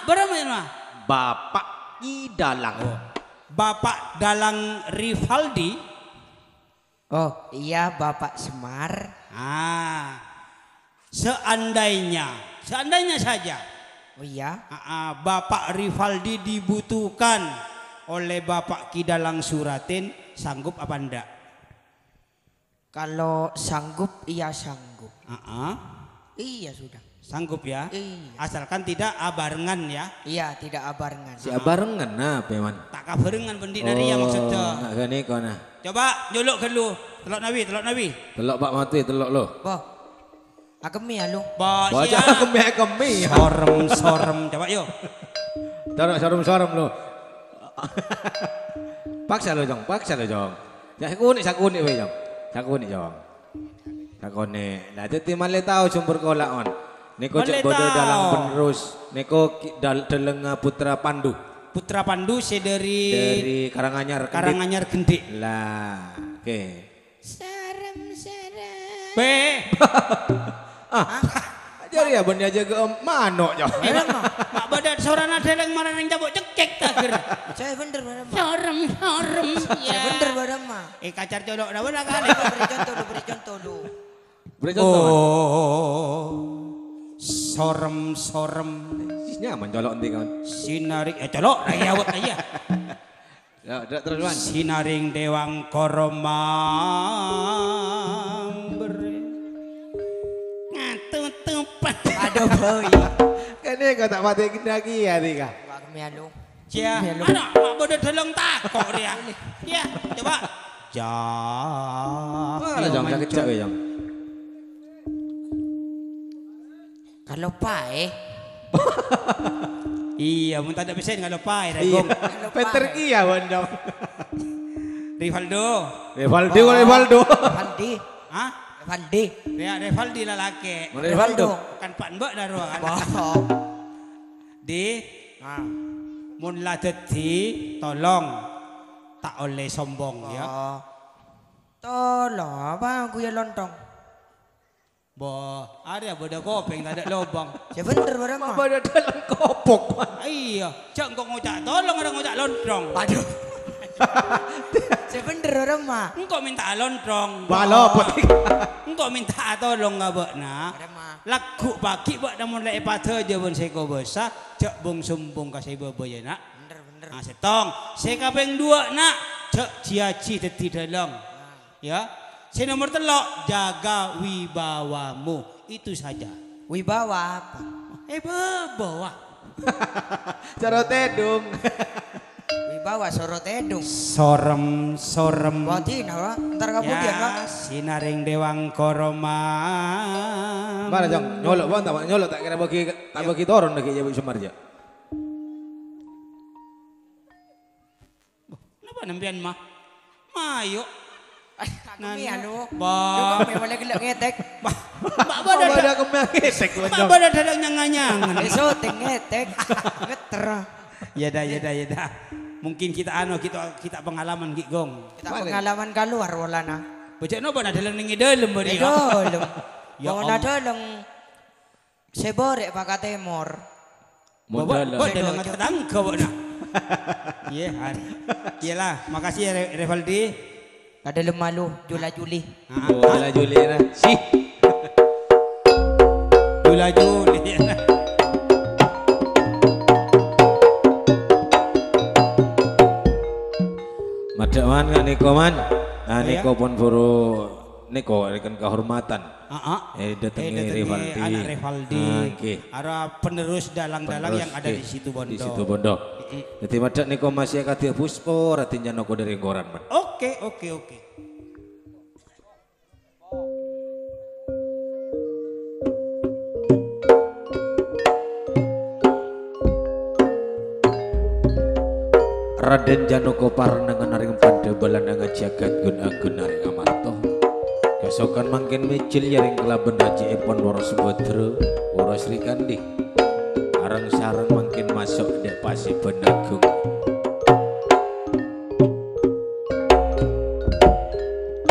Berapa ini mah? Bapak Idalang. Bapak Dalang Rivaldi. Oh iya Bapak Semar. Seandainya saja. Oh iya. Bapak Rivaldi dibutuhkan oleh Bapak Kidalang Suratin, sanggup apa enggak? Kalau sanggup iya sanggup. Iya sudah. Sanggup ya? Iya. Asalkan tidak barengan ya. Iya tidak abarengan. Si barengan nah peman. Tak kabarengan pendik dari ya maksudnya. Nak gani ko nah. Coba nyolok ke lu. Telok Nabi. Telok Pak Mati telok lo. Boh. Agemi ya lu. Baca kemi. Sorem. Coba yuk. Taruh sorem lo. Paksa lo Jong. Sakuni we Jong. Sakuni Jong. Sakone. Lah dadi male tau sumber kolak on. Neko cek bodo dalang penerus. Neko Deleng Putra Pandu. Putra Pandu dari Karanganyar. Karanganyar Gendik. Lah, oke. Serem. Jadi ya bener aja ke manok jo. Mak badan sorana deleng marang yang cabuk cekek tager. Saya bener barang mah. Sorem. Saya bener barang mah. Kacar colok dah benar kan. Beri contoh lu. Beri contoh. Sorem. Nyaman colok nanti kan. Sinaring colok lagi awet aja. Ya, terus man. Sinaring dewang koromam ngatutupan. Aduh boy. Kan ini kau tak mati lagi ya tiga. Agemi ya lu. Ya, anak mak bodoh deleng takok dia. Ya, coba. Mana Jong sakit cak ya Jong. Kalau pae. Iya, mun tak ada pesen kalau pai regong. Peter Kia Jong. Rivaldo. Revaldi. Valdi. Hah? Valdi. Ya, Rivaldi lelaki. Revaldo. Bukan Pak Mbak dah ruangan. Bohong. Di mun lah dadi tolong tak oleh sombong ya. Tolong bang gue lontong. Bo, ada bodoh kopeng tak ada lubang. Saya bener barang mah. Apa ada dalam kopok man. Iya, cak kok ngocak tolong ada ngocak lontrong. Aduh. Saya bener orang mah. Engkau minta lontrong. Balopot. Engkau minta tolong nggak bak nak. Lagu pagi bak namun lek pada aja pun saya kau besar. Cak bung sumbung kasih bobo ya nak. Bener. Nah setong, saya kapeng dua nak. Cak ciaci teti dalam. Ya, Si nomor telok, jaga wibawamu. Itu saja. Wibawa apa? Bawa. Cara tedung. Wibawa sorot edung. Sorem. Berarti nah, ntar kemudian Pak. Ya, sinaring dewang koroma. Mana Jang? Nyolok bang, tak nyolok tak kira bagi turun lagi ya Bu Sumarja. Kenapa nampian mah? Mayo. Kami anu. Ba. Kami boleh gelak ngetek. Mbak Ada kemesek Mbak pada dadang nyangan-nyangan. Syuting ngetek. Ngeter. Ya dah. Mungkin kita kita pengalaman Ki Gong. Kita pengalaman keluar walana. Bocah nopo dalang ning dalem bari. Dalam. Ya Bawa Allah. dalam. Seborek Pak Temor. Modal. Dalang tetangga bona. Iya, iyalah, makasih ya Revaldi. Ada lemalu Juli. Bola Julina. Sih. Juli. Madak man nggak niko man. Nah Oh, niko pun buru niko rekan kehormatan. Datangi Rivaldi. Anak Revaldi. Oke. Ara penerus dalang-dalang yang ada di situ Bondo. Di situ Bondo. Jadi madak niko masih kati puspo ratin janoko dari goran man. Oke. Raden Janoko Parnangan naring pandebalan dengan jagat gun agun naring amarto. Kesokan mangkin micil yaring kelaben raji epon waros bodro waros rikandi. Arang sarang mangkin masuk dek pasi benagung.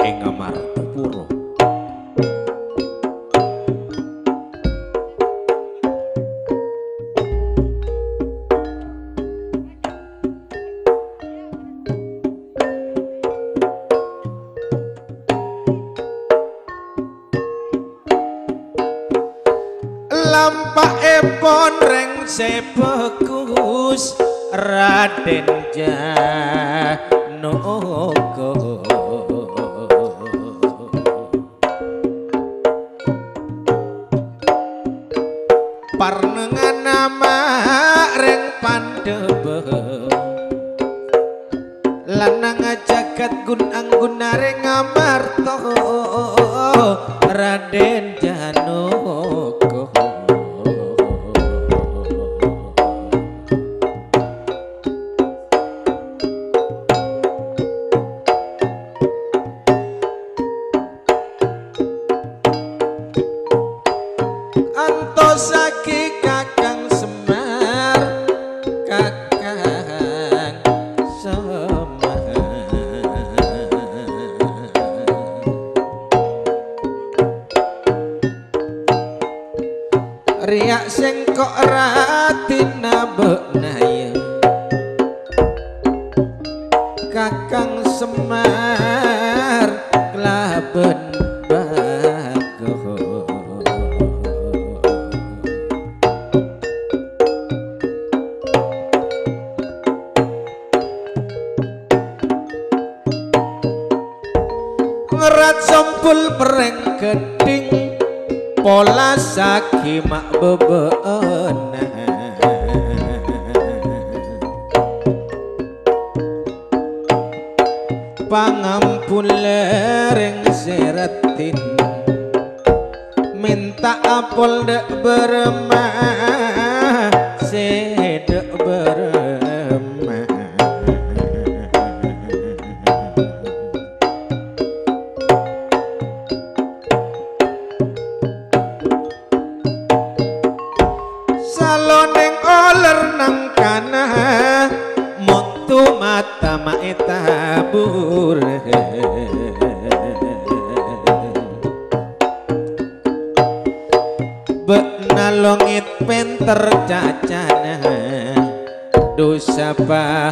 Ing amarto puro. Lampakipun reng sebegus Raden Janaka. Parnengan nama reng pandhebe lanang jagat gun anggun nareng amarta Raden Janaka. Antosake Kakang Semar, Kakang Semar. Riak sing kok ratina benaya, Kakang Semar kelaben bagus. Ngerat sompul pereng geding pola saki mak bebeena pangampun lereng seratin minta apol dek beremah sedek beremah. Saloneng oler nang kana motu mata maeta bur. Bekna longit penter cacana dosa pa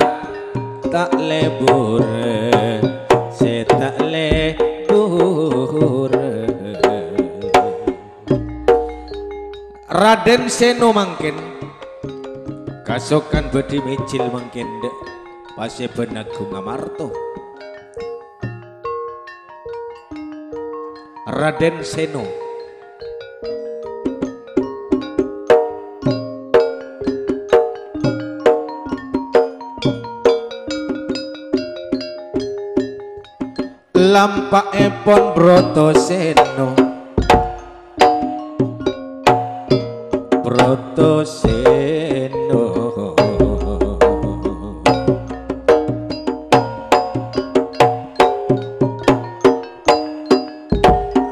tak lebur se tak lebur. Raden Seno mangkin kasokan bedi micil mangkin dek pase benagung amarto Raden Seno. Lampakipun Bratasena, Bratasena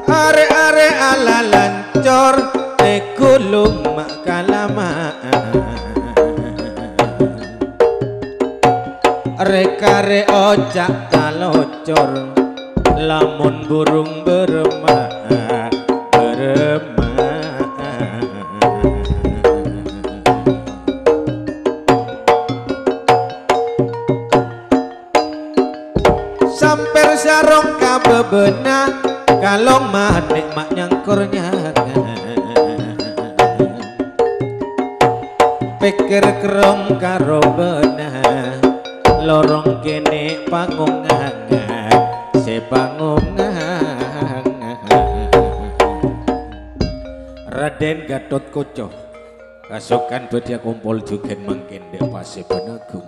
are-are ala lancor gulung mak kalamaan rekare ojak kalocor lamun burung berema samper sarong kabebena kalong manik mak nyangkurnya pikir kerong karo benah lorong kene pangungan sepangungan Raden Gatotkaca kasukan badhe kumpul jugen mangkin dek Paseban Agung.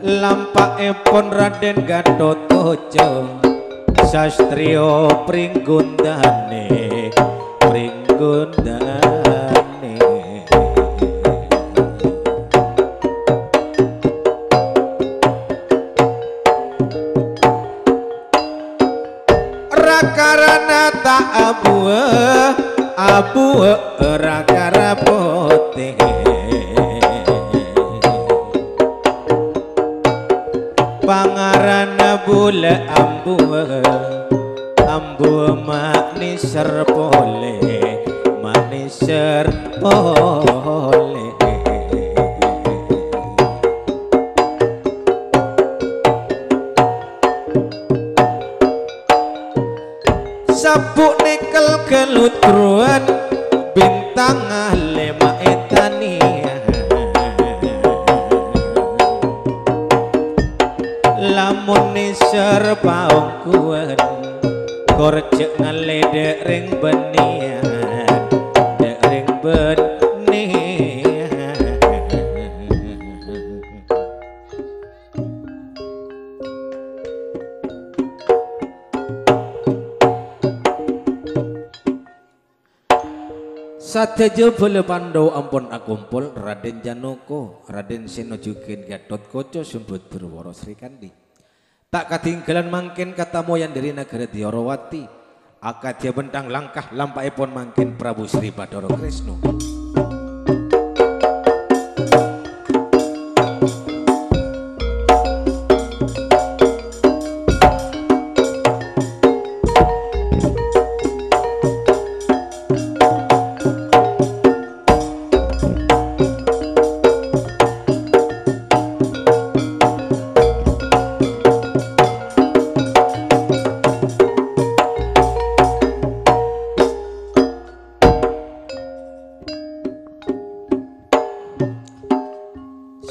Lampakipun Raden Gatotkaca sastriya pringgondane rakarana tak abu rakara putih pangarana bule ambu manis serpole sabuk nikel gelutruan bintang lema etania lamun nisar paungkuan korcek ngaledek ring benian dek ring benian satejo bole Pandhawa ampun akumpul Raden Janaka Raden Sena jugen Gatotkaca sumbut Durwara Srikandi tak katinggalan mangkin katamoyan dari negara Dyarawati akadya bentang langkah lampahipun mangkin Prabu Sri Bathara Kresna.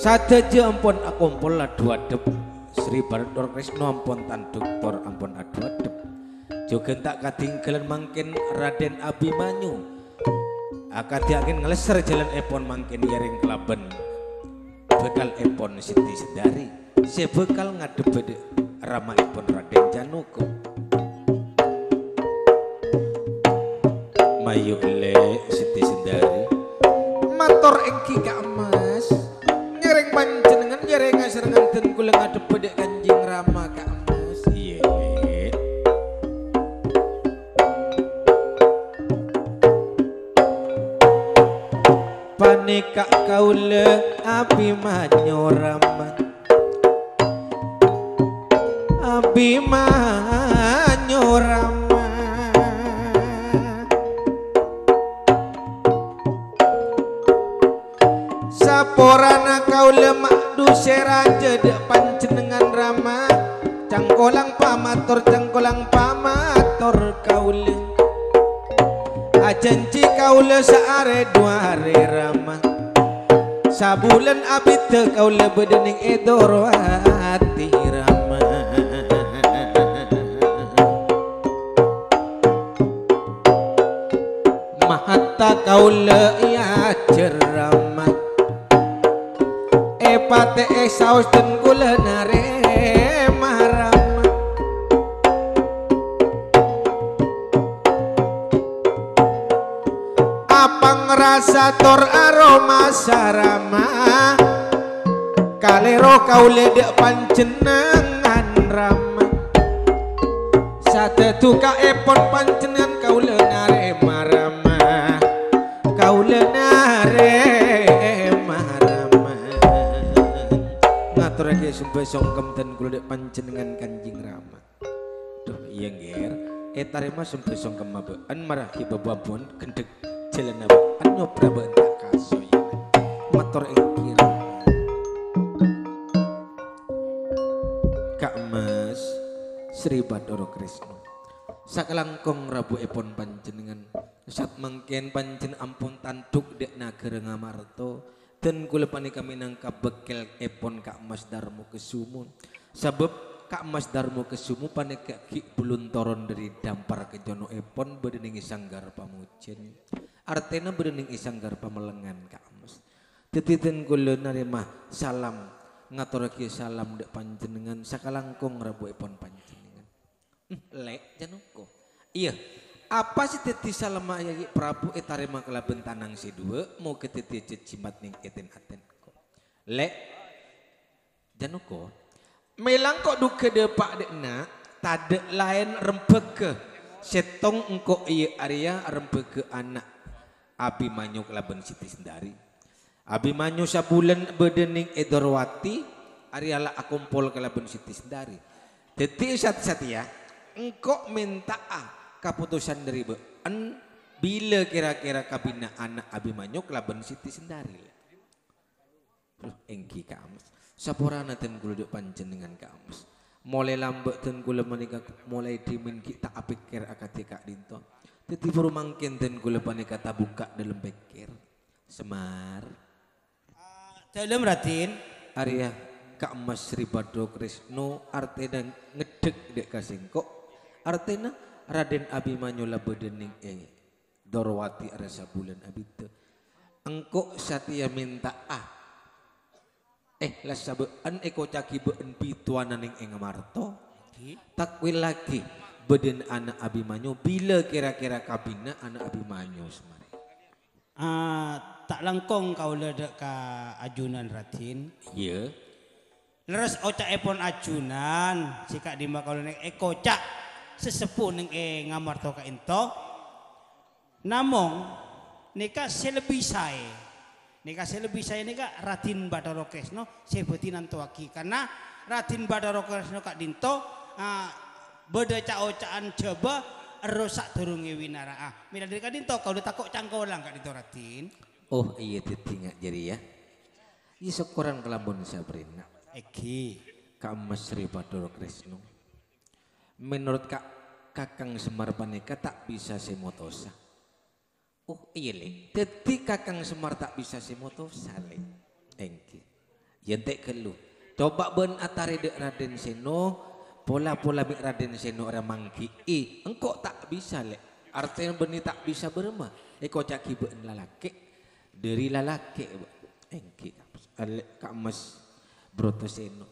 Sadaja ampun akumpul adu adep Sri Bathara Kresna ampun tanduktor ampun adu adep jogen tak katinggalan mangkin Raden Abimanyu akadya akin ngleser jalan epon mangkin yaring kelaben bekal epon Siti Sendari sebekal ngadep bedhe ramaipun Raden Janaka mayule Siti Sendari matur engki Kak Mas nyering panjenengan nyering ngaserengan kula ngadep bedhe Kanjeng Rama Kak Mas. Iya. Panika kaula Abimanyu Rama Abimanyu Rama saporana kaula makdu seraja dek panjenengan Rama cangkolang pamatur kaula janji kaula saare dua hari ramah sabulan abit kaula bedening edor hati ramah mahata kaula ya ceramah epate saus dan gula nare marama apa ngerasa tor aroma sarama kalero kaule dek panjenengan rama satetu ka epon panjenengan kaule nare marama kaule nare ngaturake sumpah songkem dan kula dek panjenengan Kanjeng Rama. Duh iya nger, etare mah sumpah songkem mabaan marahi bababon gendeg jalan abaan nyopra bentak kasoy. Matur engkir. Kak Mas Sri Bathara Krisna. Sakelangkung rabu epon panjenengan. Sat mangken panjen ampun tanduk dek nagara Ngamarta. Dan kula panika minangka bekel epon Kak Mas Darmo Kesumu sebab Kak Mas Darmo Kesumu panika ki buluntoron dari dampar ke jono epon bedening sanggar pamujen artena bedening sanggar pamelengan Kak Mas tititen kula narima salam ngaturake salam dek panjenengan sakalangkung rabu epon panjenengan lek januko iya apa sih teti salama yagi Prabu etarema kelaben tanang si dua mau ke teti cimat ning eten aten kok lek januko melang kok duke depak dekna tade lain rempeke setong engkok iya Arya rempeke anak Abimanyu kelaben Siti Sendari Abimanyu sabulan bedening Edorwati Arya lah akumpul kelaben Siti Sendari teti sat ya engkok minta keputusan dari beun bila kira-kira kabina anak Abimanyu kelaban Siti Sendari engki Kak Amas saporana ten kula dek panjenengan Kak Amas mulai lambat ten kula menika mulai dimin kita apikir akati Kak Dinto teti baru mangkin ten kula panika tabuka dalam pikir Semar dalam Ratin Arya Kak Mas Sri Bathara Krisna artena ngedek dek kasengkok artena Raden Abimanyu labedening Dorwati rasa bulan abite engkok satya minta lah sabeen eko caki been pituanan ing Ngamarta takwil lagi beden anak Abimanyu bila kira-kira kabina anak Abimanyu semari tak langkong kau ledek ka ajunan Ratin iya leres oca epon ajunan sikak dimba kau nek ekocak sesepuh neng Ngamarta ka ento namong nika selebih saya nika Raden Bathara Krisna sebetinan tuaki karena Raden Bathara Krisna Kak Dinto beda cak-ocaan jaba erosak durunge winara mila dari Kak Dinto kau udah takok cangkolang Kak Dinto Raden oh iya titingak jadi ya iya syukuran kelambon sabrina eki Kak Mas Sri Bathara Krisna menurut Kakang Semar panika tak bisa semotosa. Oh iya le, teti Kakang Semar tak bisa semotosa le. Engki, yentek kelu. Coba ben atare dek Raden Seno, pola-pola bik Raden Seno orang mangki. Engkau tak bisa le. Artinya beni tak bisa berma. Eko caki ben lalake, dari lalake. Engki, Kak Mas Broto Seno.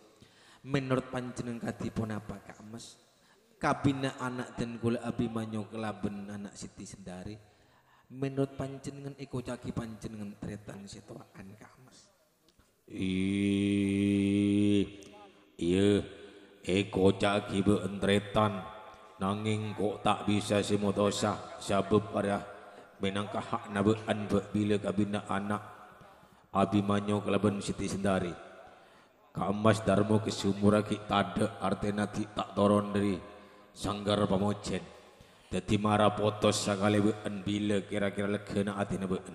Menurut panjenengan katipun apa Kak Mas? Kabina anak dan kula Abimanyu kelaben anak Siti Sendari menurut panjenengan iko caki panjenengan tretan situaan Kak Mas iya iko caki beentretan nanging kok tak bisa simotosa sabab pada menangkah hak nabaan bila kabina anak Abimanyu kelaben Siti Sendari Kak Mas Darmo Kesumura kita ada artena tak toron dari sanggar pamojen dadi mara potos sakali beun bila kira-kira legena atina beun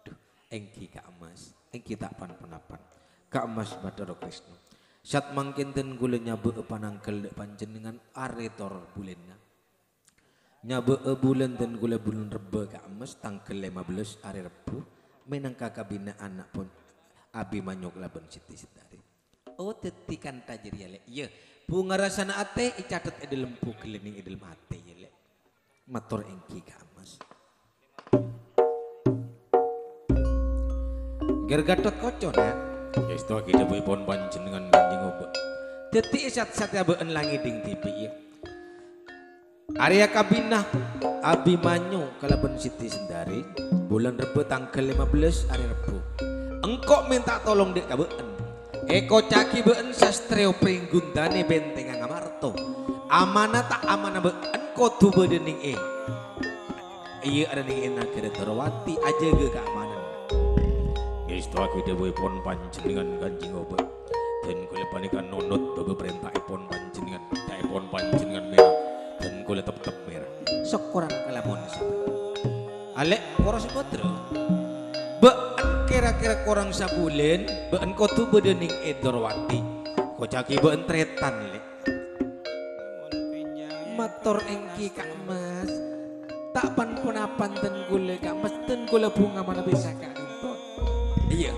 duh engki Kak Mas engki tak pan-panapan Kak Mas Bathara Krisna sat mangkin ten kula nyabe panangkel dek panjenengan aretor bulenna Nyabe bulan dan gula bulan Reba Kak Mas tanggal 15 hari Rebu menang kakak bina anak pun abi manyok laban Siti Sindari. Oh tetikan tajir ya lek. Iya bunga rasana ate icatet ide lempu keliling ide mate ya lek. Matur engki Kak Mas. Ger gatot kocon ya. Ya isto kita boy pon panjenengan kanjeng oba. Dadi sat-sat ya beun langi ding tipi ya. Arya kabinah Abimanyu kalaban Siti Sindari bulan Rebo tanggal 15 hari Rebo. Engkau minta tolong dek kabeun. Eko caki beun sastreo pringgundane benteng ngamarto. Amanah tak amanah beun kodu bedening iya ada ning nagara Darawati aja ge keamanan. Geus tu aku dewe pon panjenengan kanjeng oba. Dan kula panikan nunut bebe perintahipun panjenengan, daipun panjenengan merah. Dan kula tetep merah. Sok kurang kalamun Alek para saudara. Beun kira-kira kurang sabulen, beun kotu bedening Darawati. Kocaki beun tretan lek. Matur engki Kak Mas. Tak pan punapan ten kula Kak Mas ten kula bunga mana bisa Kak Dinto. Iya.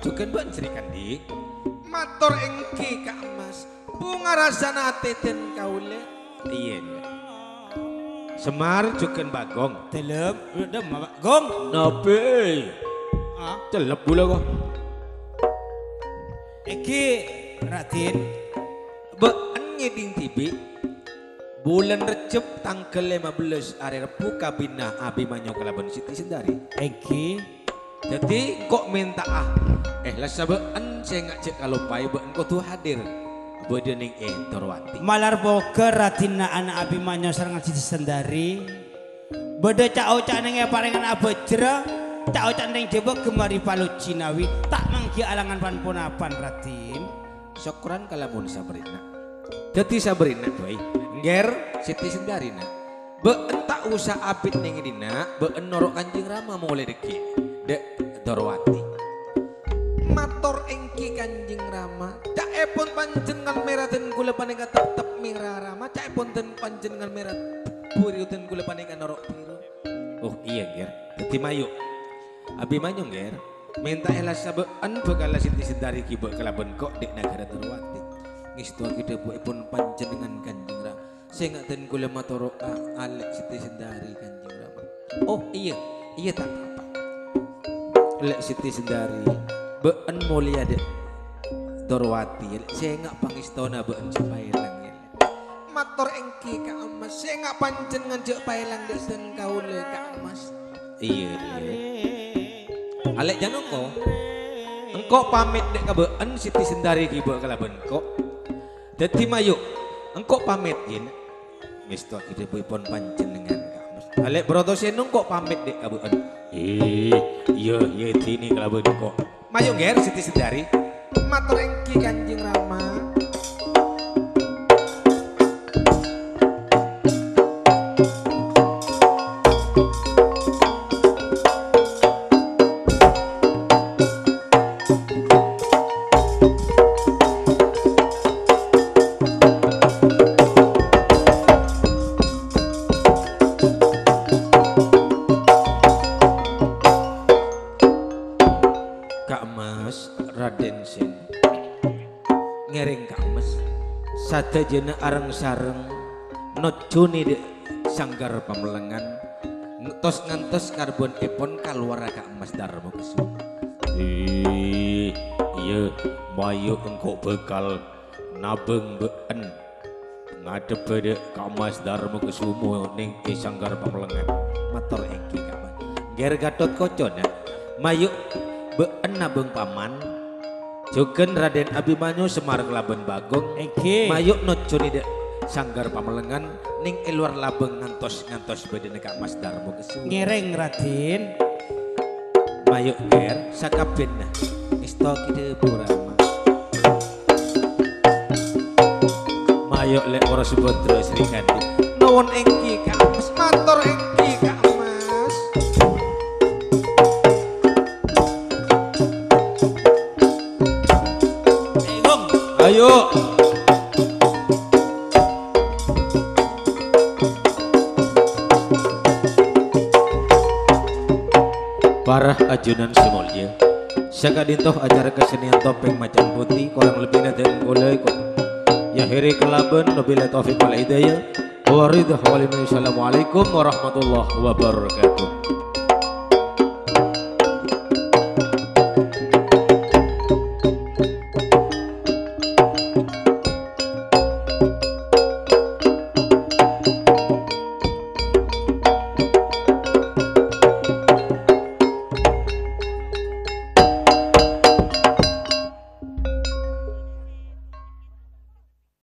Juga beun serikan di. Matur engki Kak Mas. Bunga rasana ate ten kaule. Iya. Semar juga bagong. Telep, udah Pak Gong. Nabi. Celep pula kok. Iki Raden. Beun ngeding tibi. Bulan Recep tanggal 15 hari Rebu kabinah Abimanyu kalaban Siti Sindari. Iki. Jadi kok minta lasa beun saya ngajak kalau pai beun kok tuh hadir. Bedening Darawati. Malar boga Raden anak Abimanyu sareng Siti Sindari. Beda cak-ocak ning parengan abejra, cak-ocak ning jeba gemari palu Cinawi, tak manggi alangan panpunapan Raden. Syukuran kalamun sabrina. Dadi sabrina boy. Nger Siti Sindari na. Beun tak usah apit ning dina, beun norok Kanjeng Rama mulai deki. Dek Darawati. Matur engki Kanjeng Rama. Caepun panjenengan merah dan kula panengan tetep merah Rama. Caepun den panjenengan merah puri dan kula panengan norok biru. Oh iya Nger. Dadi mayu. Abimanyu Nger. Minta elas sabeun bekal Siti Sindari ki bek kalaban kok dek negara Darawati. Ngistu kita pun panjenengan Kanjeng Rama. Saya nggak den kula matoro alek Siti Sindari Kanjeng Rama. Oh iya tak apa. Lek Siti Sindari beun mulia dek Darawati. Saya nggak pangistona beun cepailang ya. Matur engki Kak Mas. Saya nggak panjenengan cepailang dek den kaule Kak Mas. Iya. Alek janoko. Engkau pamit dek ka beun Siti Sindari ki bek kalaban kok. Dadi mayu, engkau pamit yen. Wis tua kita pun panjenengan Kak Mas. Alek broto senung kok pamit dek ka beun. Iya dini kalaban kok. Mayu nger Siti Sindari. Matur engki Kanjeng Rama. Sadajana areng sareng nojone dek sanggar pamelengan ngantos karbon epon kaluar Kak Mas Darmo Kesuma. Iya mayu engkau bekal nabeng beun ngadep dek Kak Mas Darmo Kesuma ning sanggar pamelengan. Matur engki Kak Mas. Ger Gatot Kocona mayu beun nabeng paman. Jogen Raden Abimanyu Semar kelaban Bagong mayuk nojone dek sanggar pamelengan ning luar labeng ngantos bedene Kak Mas Darmo Kesuma. Ngereng Raden. Mayuk ger sakabena isto kide Burama. Mayuk lek ora Subodra Sri Kandi. Nuwun engki Kak Mas, matur engki Kak Mas. Ayo. para ajunan semulya. Saka dintoh acara kesenian topeng macan putih kurang lebih dan mulai ya hiri kelaben nabila taufiq wal hidayah wa ridha wal assalamualaikum warahmatullahi wabarakatuh.